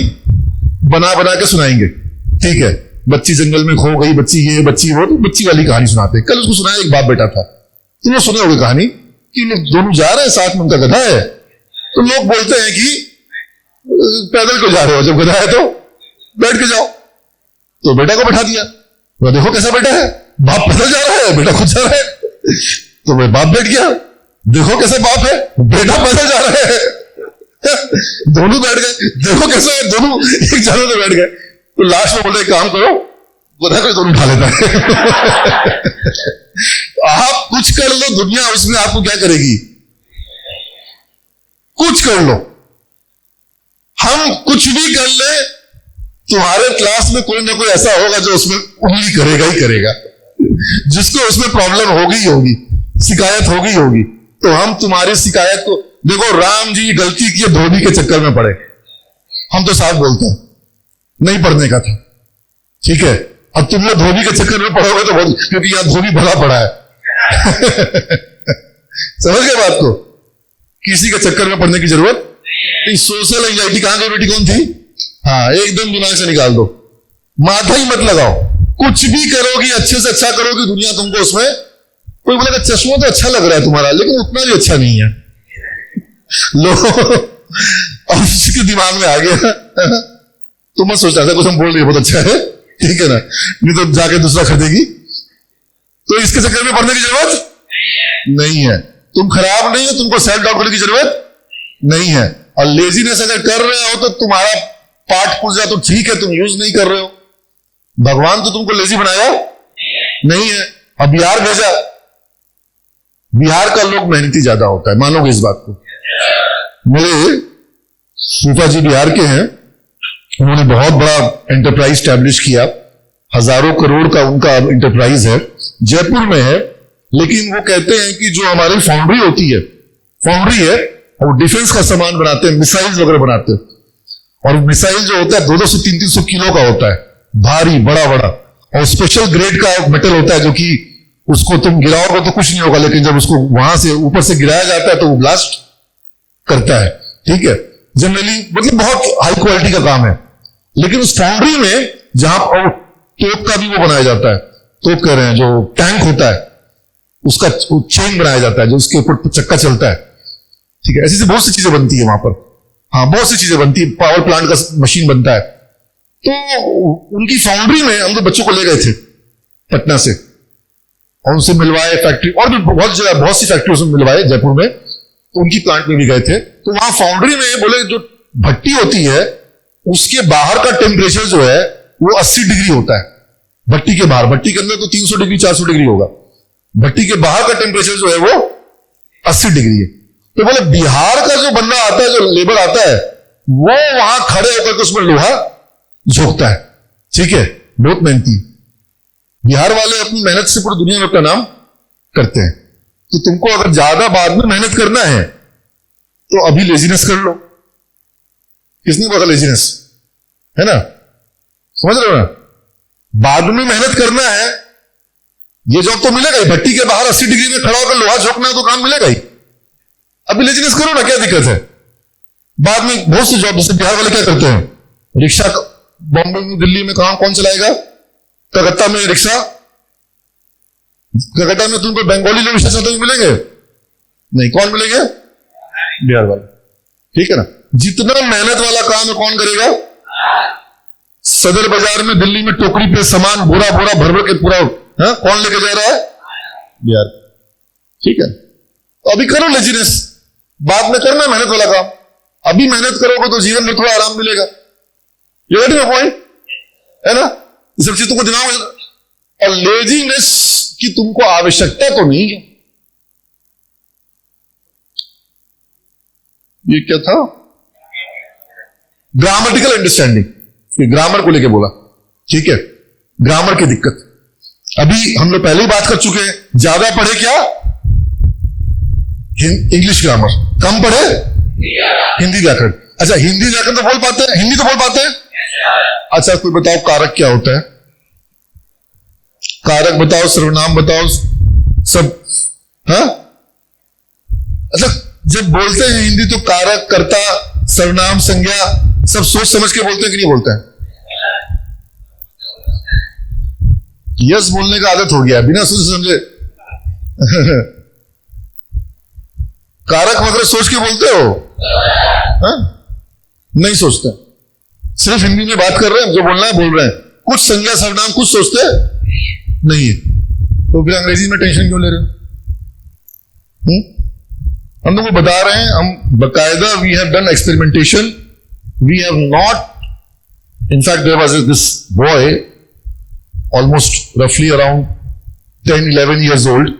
Speaker 1: बना बना के सुनाएंगे। ठीक है, बच्ची जंगल में खो गई, बच्ची ये बच्ची वो, तो बच्ची वाली कहानी सुनाते। कल उसको सुनाया, एक बाप बेटा था। तो वो सुने होगी कहानी कि लोग दोनों जा रहे हैं, साथ में उनका गधा है। तो लोग बोलते हैं कि पैदल क्यों जा रहे हो, जब गधा है तो बैठ के जाओ। तो बेटा को बैठा दिया। तो देखो कैसा बेटा है, बाप पैदल जा रहा है, बेटा खुद जा रहा है। तो मैं बाप बैठ गया, देखो कैसा बाप है, बेटा पैदल जा रहा है। दोनों बैठ गए, देखो कैसा है, दोनों एक जगह पे बैठ गए। तो लास्ट में बोलते काम करो, गधा को दोनों उठा लेता है। आप कुछ कर लो, दुनिया उसमें आपको क्या करेगी? कुछ कर लो, हम कुछ भी कर ले, तुम्हारे क्लास में कोई ना कोई ऐसा होगा जो उसमें उंगली करेगा ही करेगा, जिसको उसमें प्रॉब्लम होगी होगी, शिकायत होगी। तो हम तुम्हारी शिकायत को, देखो राम जी गलती किए धोबी के चक्कर में पड़े। हम तो साफ बोलते हैं नहीं पढ़ने का था। ठीक है, अब तुम लोग धोबी के चक्कर में पड़ोगे तो बहुत, क्योंकि यहां धोबी भला पड़ा है। समझ गए बात को? किसी के चक्कर में पड़ने की जरूरत। सोशल एंजाइटी कहां गई बेटी? कौन थी? हाँ, एकदम दिमाग से निकाल दो, माथा ही मत लगाओ। कुछ भी करोगी, अच्छे से अच्छा करोगी, दुनिया तुमको उसमें, कोई बोलेगा चश्मा तो अच्छा लग रहा है तुम्हारा, लेकिन उतना भी अच्छा नहीं है। लो, अब उसके दिमाग में आ गया। तो मत सोचता था कुछ हम बोल रहे बहुत अच्छा है, ठीक है ना, नहीं तो जाके दूसरा खरीदेगी। तो इसके चक्कर में पढ़ने की जरूरत नहीं है। तुम खराब नहीं हो, तुमको सेल्फ डाउट करने की जरूरत नहीं है। और लेजीनेस अगर कर रहे हो तो तुम्हारा पाठ पूजा तो ठीक है, तुम यूज नहीं कर रहे हो। भगवान तो तुमको लेजी बनाया नहीं है। अब बिहार भेजा, बिहार का लोग मेहनती ज्यादा होता है, मानोगे इस बात को? मेरे फूफा जी बिहार के हैं, उन्होंने बहुत बड़ा एंटरप्राइज स्टैब्लिश किया, हजारों करोड़ का उनका एंटरप्राइज है, जयपुर में है। लेकिन वो कहते हैं कि जो हमारी फाउंड्री होती है, फाउंड्री है, वो डिफेंस का सामान बनाते हैं, मिसाइल वगैरह बनाते हैं। और मिसाइल जो होता है 200 से 300 किलो का होता है, भारी बड़ा बड़ा, और स्पेशल ग्रेड का मेटल होता है, जो कि उसको तुम गिराओगे तो कुछ नहीं होगा, लेकिन जब उसको वहां से ऊपर से गिराया जाता है तो वो ब्लास्ट करता है। ठीक है, जनरली मतलब बहुत हाई क्वालिटी का काम है। लेकिन उस फाउंड्री में जहां तोप का भी वो बनाया जाता है, तोप कह रहे हैं, जो टैंक होता है उसका चेन बनाया जाता है, जो उसके ऊपर चक्का चलता है। ठीक है, ऐसी बहुत सी चीजें बनती है वहां पर। हाँ, बहुत सी चीजें बनती है, पावर प्लांट का मशीन बनता है। तो उनकी फाउंड्री में हम तो बच्चों को ले गए थे पटना से, और उनसे मिलवाए, फैक्ट्री और भी बहुत जगह, बहुत सी फैक्ट्री से मिलवाए जयपुर में। तो उनकी प्लांट में भी गए थे। तो वहां फाउंड्री में बोले जो भट्टी होती है उसके बाहर का टेम्परेचर जो है वो 80 डिग्री होता है। भट्टी के बाहर, भट्टी के अंदर तो 300 डिग्री 400 डिग्री होगा, भट्टी के बाहर का टेम्परेचर जो है वो 80 डिग्री है। तो बोले बिहार का जो बंदा आता है, जो लेबर आता है, वो वहां खड़े होकर के उसमें लोहा झोंकता है। ठीक है, बहुत मेहनती, बिहार वाले अपनी मेहनत से पूरी दुनिया में अपना नाम करते हैं। तो तुमको अगर ज्यादा बाद में मेहनत करना है तो अभी लेजीनेस कर लो। किसने बोला लेजीनेस, है ना? समझ रहे हो ना? बाद में मेहनत करना है, ये जॉब तो मिलेगा ही। भट्टी के बाहर 80 डिग्री में खड़ा होकर लोहा झोंकना है तो काम मिलेगा ही। अभी लेजीनेस करो ना, क्या दिक्कत है? बाद में बहुत सी जॉब, जैसे बिहार वाले क्या करते हैं, रिक्शा बॉम्बे में दिल्ली में कहां कौन चलाएगा? कलकत्ता में रिक्शा, कलकत्ता में तुमको बंगाली लोग रिक्शा चलाते हुए मिलेंगे? नहीं। कौन मिलेंगे? बिहार वाले। ठीक है ना? जितना मेहनत वाला काम है कौन करेगा? सदर बाजार में दिल्ली में टोकरी पे सामान बोरा बोरा भर भर के पूरा, हाँ, कौन लेके जा रहा है? बिहार। ठीक है, तो अभी करो लेजीनेस, बाद में करना मेहनत वाला काम। अभी मेहनत करोगे तो जीवन में थोड़ा आराम मिलेगा। ये गेटिंग माय पॉइंट, है ना? ये सब चीज तुमको दिमाग में। और लेजीनेस की तुमको आवश्यकता तो नहीं है। ये क्या था? ग्रामेटिकल अंडरस्टैंडिंग, ग्रामर को लेके बोला। ठीक है, ग्रामर की दिक्कत अभी हम लोग पहले ही बात कर चुके हैं। ज्यादा पढ़े क्या? इंग्लिश ग्रामर, कम पढ़े हिंदी व्याकरण। अच्छा, हिंदी व्याकरण तो बोल पाते हैं, हिंदी तो बोल पाते हैं। अच्छा, कोई बताओ कारक क्या होता है? कारक बताओ, सर्वनाम बताओ, सब। हाँ, अच्छा, जब बोलते हैं हिंदी तो कारक, कर्ता, सर्वनाम, संज्ञा सब सोच समझ के बोलते हैं कि नहीं बोलते हैं? यस बोलने का आदत हो गया बिना सोच समझे। कारक वगैरह सोच के बोलते हो? हाँ? नहीं सोचते, सिर्फ हिंदी में बात कर रहे हैं, जो बोलना है बोल रहे हैं। कुछ संज्ञा सर्वनाम कुछ सोचते नहीं है, तो फिर अंग्रेजी में टेंशन क्यों ले रहे हो? हम लोग बता रहे हैं, हम बकायदा we have done experimentation, we have not, in fact there was this boy almost roughly around 10-11 years old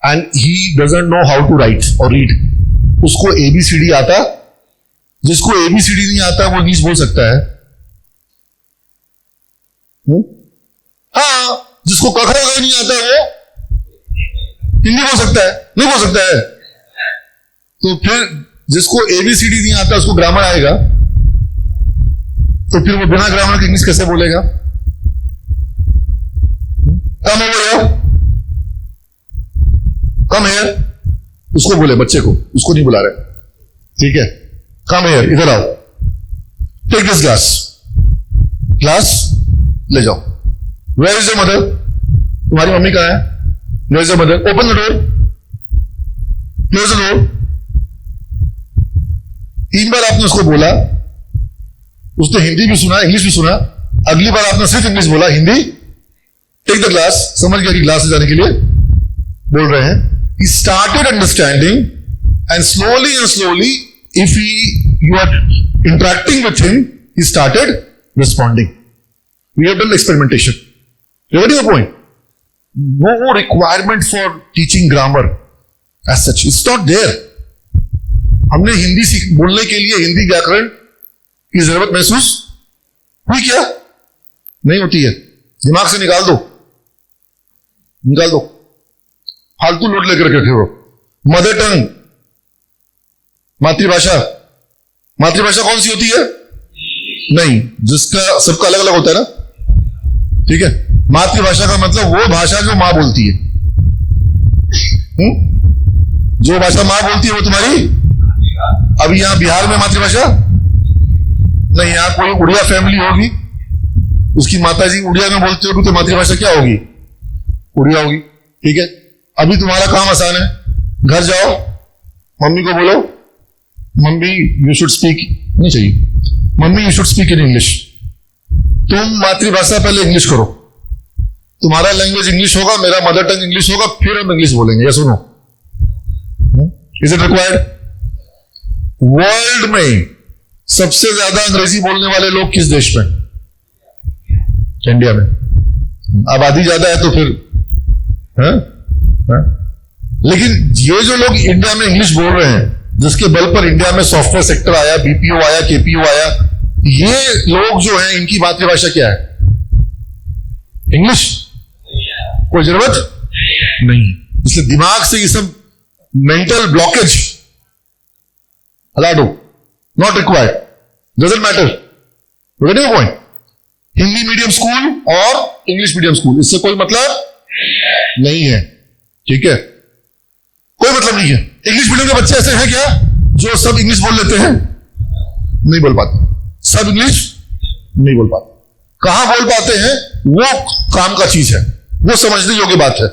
Speaker 1: and he doesn't know how to write or read. उसको ABCD आता, जिसको ABCD नहीं आता वो इंग्लिश बोल सकता है। हाँ, जिसको क ख ग नहीं आता वो हिंदी बोल सकता है, नहीं बोल सकता है? तो फिर जिसको ABCD नहीं आता उसको ग्रामर आएगा, तो फिर वो बिना ग्रामर के इंग्लिश कैसे बोलेगा? कम है, कम है, उसको बोले, बच्चे को, उसको नहीं बुला रहे। ठीक है, कम है, इधर आओ, टेक दिस ग्लास, ग्लास ले जाओ। Where is your mother? तुम्हारी मम्मी कहां है? Where is your mother? Open the door, close the door. 3 बार आपने उसको बोला, उसने हिंदी भी सुना, इंग्लिश भी सुना। अगली बार आपने सिर्फ इंग्लिश बोला, हिंदी टेक द ग्लास, समझ गया कि ग्लास से जाने के लिए बोल रहे हैं। He started understanding and slowly if you are interacting with him, he started responding. We have done experimentation. You get your point? No requirement for teaching grammar as such. It's not there. हमने हिंदी बोलने के लिए हिंदी व्याकरण की जरूरत महसूस हुई क्या? नहीं होती है। दिमाग से निकाल दो, निकाल दो, फालतू लोड लेकर रखे हो। मदर टंग, मातृभाषा, मातृभाषा कौन सी होती है? नहीं, जिसका सबका अलग अलग होता है ना। ठीक है, मातृभाषा का मतलब वो भाषा जो मां बोलती है। जो भाषा मां बोलती है वो तुम्हारी। अभी यहां बिहार में मातृभाषा नहीं, यहां कोई उड़िया फैमिली होगी, उसकी माताजी उड़िया में बोलती होगी, तो मातृभाषा क्या होगी? उड़िया होगी। ठीक है, अभी तुम्हारा काम आसान है, घर जाओ, मम्मी को बोलो, मम्मी यू शुड स्पीक, नहीं चाहिए, mummy you should speak in English. तुम मातृभाषा पहले इंग्लिश करो, तुम्हारा लैंग्वेज इंग्लिश होगा, मेरा मदर टंग इंग्लिश होगा, फिर हम इंग्लिश बोलेंगे। या सुनो, इज इट रिक्वायर्ड? वर्ल्ड में सबसे ज्यादा अंग्रेजी बोलने वाले लोग किस देश में? इंडिया में। आबादी ज्यादा है तो फिर है? है? लेकिन ये जो लोग इंडिया में इंग्लिश बोल रहे हैं, जिसके बल पर इंडिया में सॉफ्टवेयर सेक्टर आया, बीपीओ आया, केपीओ आया, ये लोग जो हैं इनकी मातृभाषा क्या है? इंग्लिश कोई जरूरत नहीं, इसलिए दिमाग से ये सब मेंटल ब्लॉकेज हटा दो, not required, doesn't matter. Getting the point? Hindi medium school और इंग्लिश मीडियम स्कूल, इससे कोई मतलब नहीं है, ठीक है, कोई मतलब नहीं है। इंग्लिश मीडियम के बच्चे ऐसे हैं क्या जो सब इंग्लिश बोल लेते हैं? नहीं बोल पाते, सब इंग्लिश नहीं बोल पाते। कहां बोल पाते हैं वो काम का चीज है, वो समझने योग्य बात है।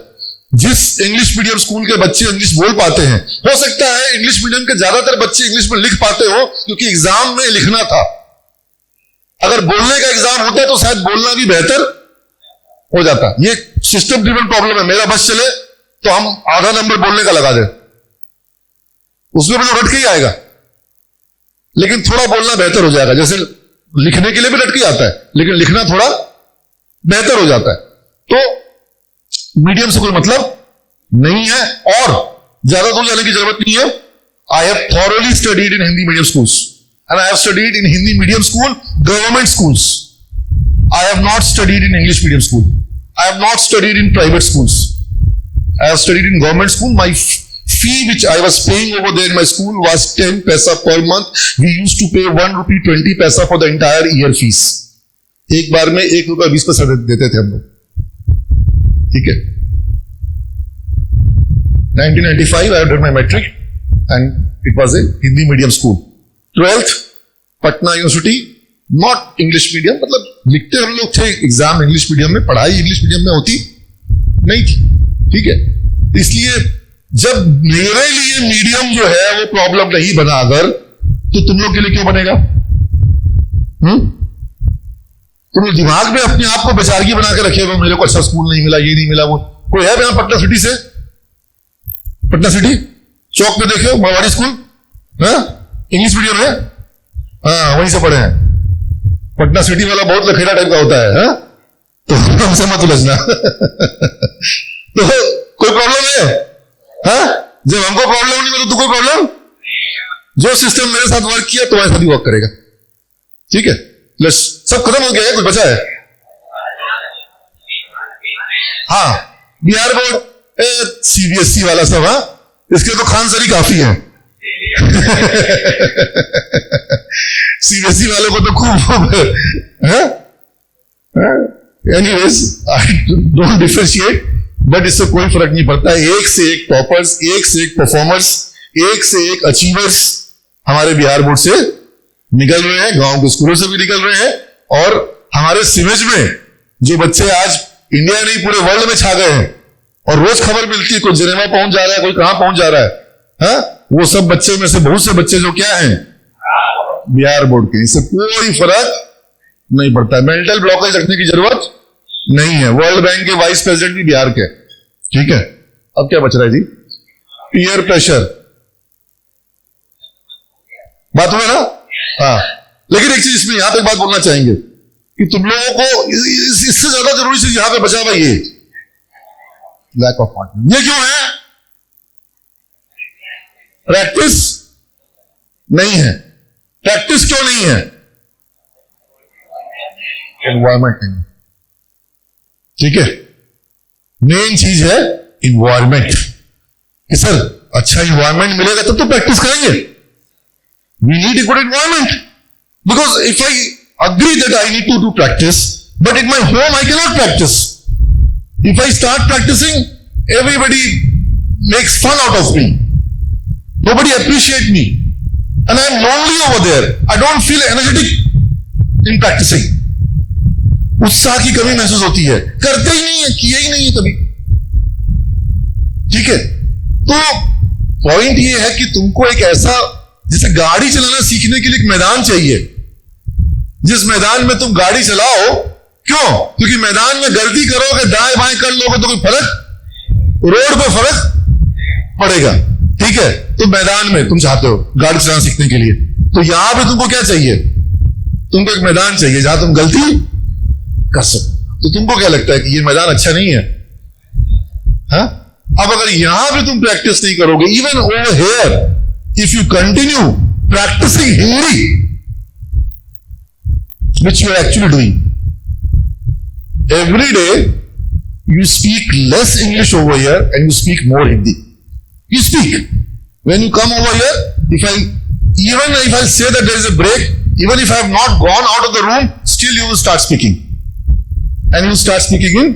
Speaker 1: जिस इंग्लिश मीडियम स्कूल के बच्चे इंग्लिश बोल पाते हैं, हो सकता है इंग्लिश मीडियम के ज्यादातर बच्चे इंग्लिश में लिख पाते हो क्योंकि एग्जाम में लिखना था। अगर बोलने का एग्जाम होता है तो शायद बोलना भी बेहतर हो जाता। ये सिस्टम ड्रिवन प्रॉब्लम है। मेरा बस चले तो हम आधा नंबर बोलने का लगा दें, उसमें भी तो रट के ही आएगा, लेकिन थोड़ा बोलना बेहतर हो जाएगा। जैसे लिखने के लिए भी रट के आता है, लेकिन लिखना थोड़ा बेहतर हो जाता है। तो मीडियम से कोई मतलब नहीं है और ज्यादा दूर जाने की जरूरत नहीं है। I have thoroughly studied in Hindi medium schools and I have studied in Hindi medium school, government schools. I have not studied in English medium school. I have not studied in private schools. I have studied in government school. My fee which I was paying over there in my school was 10 paisa per month. We used to pay 1 rupee 20 paisa for the entire year fees. एक बार में 1 रुपया 20 पैसा देते थे हम लोग, ठीक है। 1995 I have done my metric and it was a Hindi medium school. 12th Patna university, not English medium, मतलब लिखते हम लोग थे एग्जाम इंग्लिश मीडियम में, पढ़ाई इंग्लिश मीडियम में होती नहीं थी, ठीक है। इसलिए जब मेरे लिए मीडियम जो है वो प्रॉब्लम नहीं बना अगर, तो तुम लोग के लिए क्यों बनेगा? तुम दिमाग में अपने आप को बेचारगी बना के रखे हो, मेरे को अच्छा स्कूल नहीं मिला, ये नहीं मिला, वो। कोई है यहां पटना सिटी से? पटना सिटी चौक पे देखे हो मारवाड़ी स्कूल, इंग्लिश मीडियम है, हाँ वहीं से पढ़े हैं। पटना सिटी वाला बहुत लखेड़ा टाइप का होता है, हा? तो हमसे मत उलझना। तो कोई प्रॉब्लम है? हा? जब हमको प्रॉब्लम नहीं मिले तो कोई प्रॉब्लम? जो सिस्टम मेरे साथ वर्क किया तुम्हारे साथ ही वर्क करेगा, ठीक है। सब खत्म हो गया है, कुछ बचा है? हाँ, बिहार बोर्ड सीबीएसई वाला सब, हाँ, इसके तो खानसरी काफी है। सीबीएसई वालों को तो खूब, anyways I don't differentiate, but इससे कोई फर्क नहीं पड़ता। एक से एक टॉपर्स, एक से एक परफॉर्मर्स, एक से एक अचीवर्स हमारे बिहार बोर्ड से निकल रहे हैं, गांव के स्कूलों से भी निकल रहे हैं। और हमारे सिवेज में जो बच्चे आज इंडिया नहीं पूरे वर्ल्ड में छा गए हैं और रोज खबर मिलती है, कोई जेनेवा पहुंच जा रहा है, कोई कहां पहुंच जा रहा है, हाँ? वो सब बच्चे में से बहुत से बच्चे जो क्या हैं, बिहार बोर्ड के। इससे कोई फर्क नहीं पड़ता है। मेंटल ब्लॉकेज रखने की जरूरत नहीं है। वर्ल्ड बैंक के वाइस प्रेसिडेंट भी बिहार के, ठीक है। अब क्या बच रहा है जी? पीयर प्रेशर, बात हुआ ना? हाँ, लेकिन एक चीज इसमें यहां पे बात बोलना चाहेंगे कि तुम लोगों को इससे ज्यादा जरूरी चीज यहां पे बचा हुआ ये लैक ऑफ कॉन्फिडेंस। ये क्यों है? प्रैक्टिस नहीं है। प्रैक्टिस क्यों नहीं है? एनवायरमेंट नहीं, ठीक है। मेन चीज है इन्वायरमेंट कि सर अच्छा इन्वायरमेंट मिलेगा तब तो प्रैक्टिस करेंगे। We need a good environment, because if I agree that I need to do practice, but in my home I can not practice. If I start practising, everybody makes fun out of me, nobody appreciate me and I am lonely over there. I don't feel energetic in practicing. उत्साह की कमी महसूस होती है, करते ही नहीं है, किए ही नहीं है कभी, ठीक है। तो पॉइंट ये है कि तुमको एक ऐसा, जैसे गाड़ी चलाना सीखने के लिए एक मैदान चाहिए, जिस मैदान में तुम गाड़ी चलाओ। क्यों? क्योंकि मैदान में गलती करोगे, दाएं बाएं कर लोगे तो कोई फर्क, रोड पे फर्क पड़ेगा, ठीक है। तो मैदान में तुम चाहते हो गाड़ी चलाना सीखने के लिए, तो यहां पे तुमको क्या चाहिए? तुमको एक मैदान चाहिए जहां तुम गलती कर सको। तो तुमको क्या लगता है कि ये मैदान अच्छा नहीं है? हाँ? अब अगर यहां पे तुम प्रैक्टिस नहीं करोगे, even over here, if you continue practising Hindi, which you are actually doing, every day you speak less English over here and you speak more Hindi. You speak. When you come over here, even if I say that there is a break, even if I have not gone out of the room, still you will start speaking. And you will start speaking in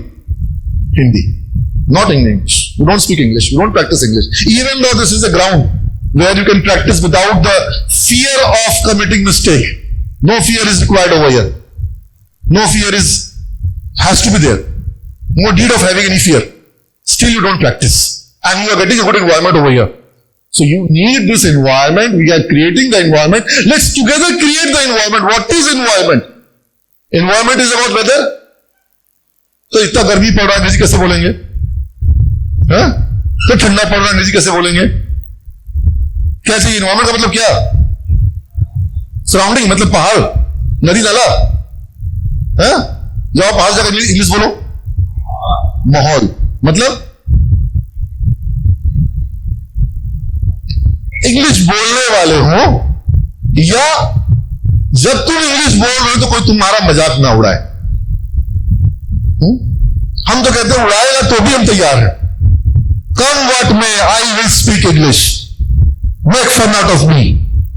Speaker 1: Hindi, not in English. You don't speak English. You don't practice English. Even though this is a ground where you can practice without the fear of committing mistake. No fear is required over here. No fear has to be there. No need of having any fear. Still you don't practice. And you are getting a good environment over here. So you need this environment. We are creating the environment. Let's together create the environment. What is environment? Environment is about weather. तो इतना गर्मी पड़ रहा है, अंग्रेजी कैसे बोलेंगे? हाँ? तो ठंडा पड़ रहा है, अंग्रेजी कैसे बोलेंगे? क्या चाहिए? एनवायरमेंट का मतलब क्या? सराउंडिंग मतलब पहाड़, नदी, नाला। हाँ? जाओ पहाड़ जाकर इंग्लिश बोलो। माहौल मतलब इंग्लिश बोलने वाले हो या जब तुम इंग्लिश बोल रहे हो तो कोई तुम्हारा मजाक ना उड़ाए। हम तो कहते हैं उड़ाएगा तो भी हम तैयार हैं। Come what may, I will speak English, make fun out of me,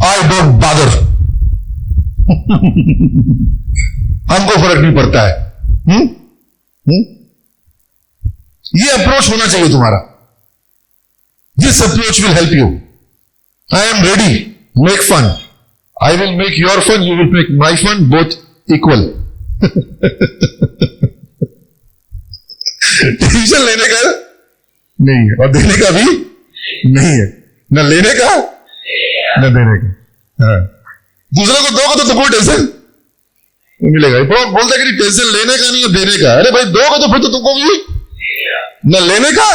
Speaker 1: I don't bother. हमको फर्क नहीं पड़ता है। ये अप्रोच होना चाहिए तुम्हारा। This approach will help you. I am ready, make fun, I will make your fun, you will make my fun, both equal. Tension लेने का नहीं है और देने का भी नहीं है, न लेने का न देने का। हाँ। दूसरे को दोगे तो तुमको टेंशन मिलेगा। बोलता कि टेंशन लेने का नहीं है देने का। अरे भाई दोगे तो फिर तो तुमको भी न लेने का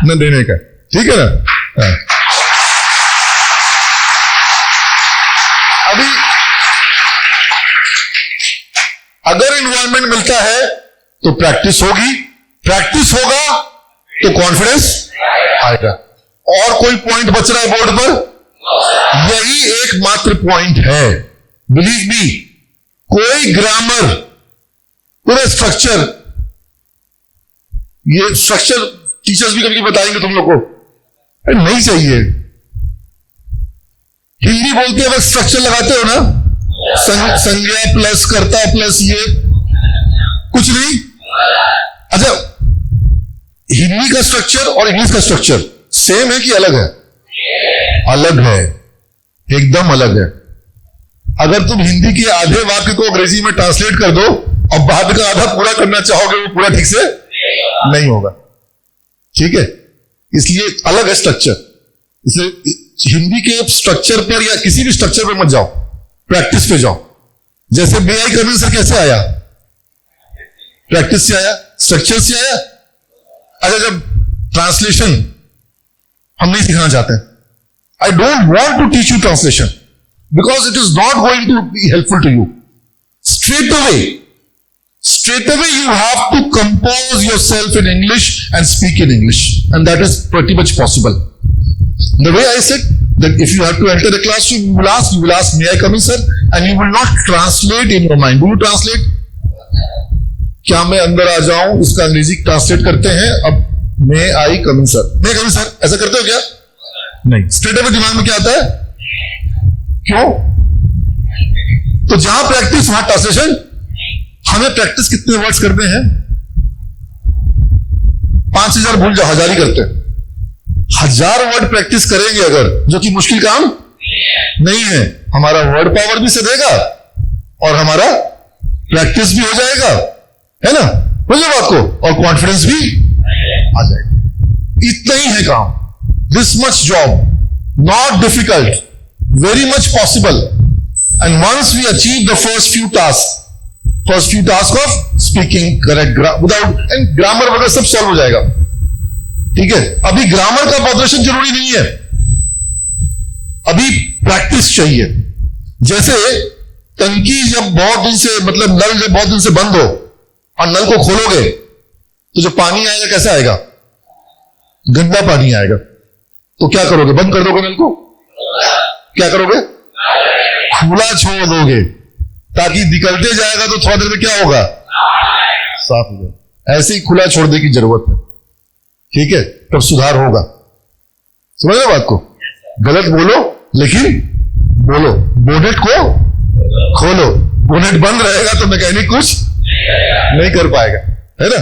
Speaker 1: न देने का। ठीक है ना? हाँ। अभी अगर एनवायरनमेंट मिलता है तो प्रैक्टिस होगी, प्रैक्टिस होगा तो कॉन्फिडेंस आएगा। और कोई पॉइंट बच रहा है बोर्ड पर? यही एकमात्र पॉइंट है। बिलीव मी, कोई ग्रामर, पूरे स्ट्रक्चर, ये स्ट्रक्चर टीचर्स भी कभी बताएंगे तुम लोग को, नहीं चाहिए। हिंदी बोलते वक्त स्ट्रक्चर लगाते हो ना, संज्ञा प्लस कर्ता प्लस ये कुछ नहीं। अच्छा, हिंदी का स्ट्रक्चर और इंग्लिश का स्ट्रक्चर सेम है कि अलग है? अलग है, एकदम अलग है। अगर तुम हिंदी के आधे वाक्य को अंग्रेजी में ट्रांसलेट कर दो और बाद का आधा पूरा करना चाहोगे, वो पूरा ठीक से नहीं होगा। ठीक है? इसलिए अलग है स्ट्रक्चर। इसलिए हिंदी के स्ट्रक्चर पर या किसी भी स्ट्रक्चर पर मत जाओ, प्रैक्टिस पे जाओ। जैसे बीआई करने से कैसे आया? प्रैक्टिस से आया, स्ट्रक्चर से आया। अच्छा, जब ट्रांसलेशन हम नहीं सिखाना चाहते, I don't want to teach you translation because it is not going to be helpful to you. Straight away you have to compose yourself in English and speak in English, and that is pretty much possible. The way I said that if you have to enter the classroom, you will ask, may I come in, sir? And you will not translate in your mind. Do you translate? क्या मैं अंदर आ जाऊं, इसका अंग्रेजी translate करते हैं। अब may I come in, sir? may I come in, sir? ऐसा करते हो क्या? नहीं। स्ट्रेट अवे दिमाग में क्या आता है? क्यों? तो जहां प्रैक्टिस वहां ट्रांसलेशन। हमें प्रैक्टिस कितने वर्ड्स करते हैं? 5000 भूल जाओ, 1000 ही करते हैं। 1000 वर्ड प्रैक्टिस करेंगे अगर, जो कि मुश्किल काम नहीं है। हमारा वर्ड पावर भी सधेगा और हमारा प्रैक्टिस भी हो जाएगा, है ना? बोलिए बात को, और कॉन्फिडेंस भी आ जाएगा। इतना ही है काम। This much job, not difficult, very much possible. And once we achieve the first few task of speaking correct without and grammar वगैरह सब सॉल्व हो जाएगा। ठीक है? अभी ग्रामर का पॉपुलेशन जरूरी नहीं है, अभी प्रैक्टिस चाहिए। जैसे टंकी जब बहुत दिन से, मतलब नल जब बहुत दिन से बंद हो और नल को खोलोगे तो जो पानी आएगा कैसा आएगा? गंदा पानी आएगा। तो क्या करोगे? बंद कर दोगे नल को? क्या करोगे? खुला छोड़ दोगे, ताकि निकलते जाएगा तो थोड़ा देर में क्या होगा? साफ हो जाए। ऐसे ही खुला छोड़ने की जरूरत है, ठीक है, तब सुधार होगा। समझ रहे बात को? गलत बोलो लेकिन बोलो, बोनेट को खोलो। बोनेट बंद रहेगा तो मैकेनिक कुछ नहीं कर पाएगा, है ना।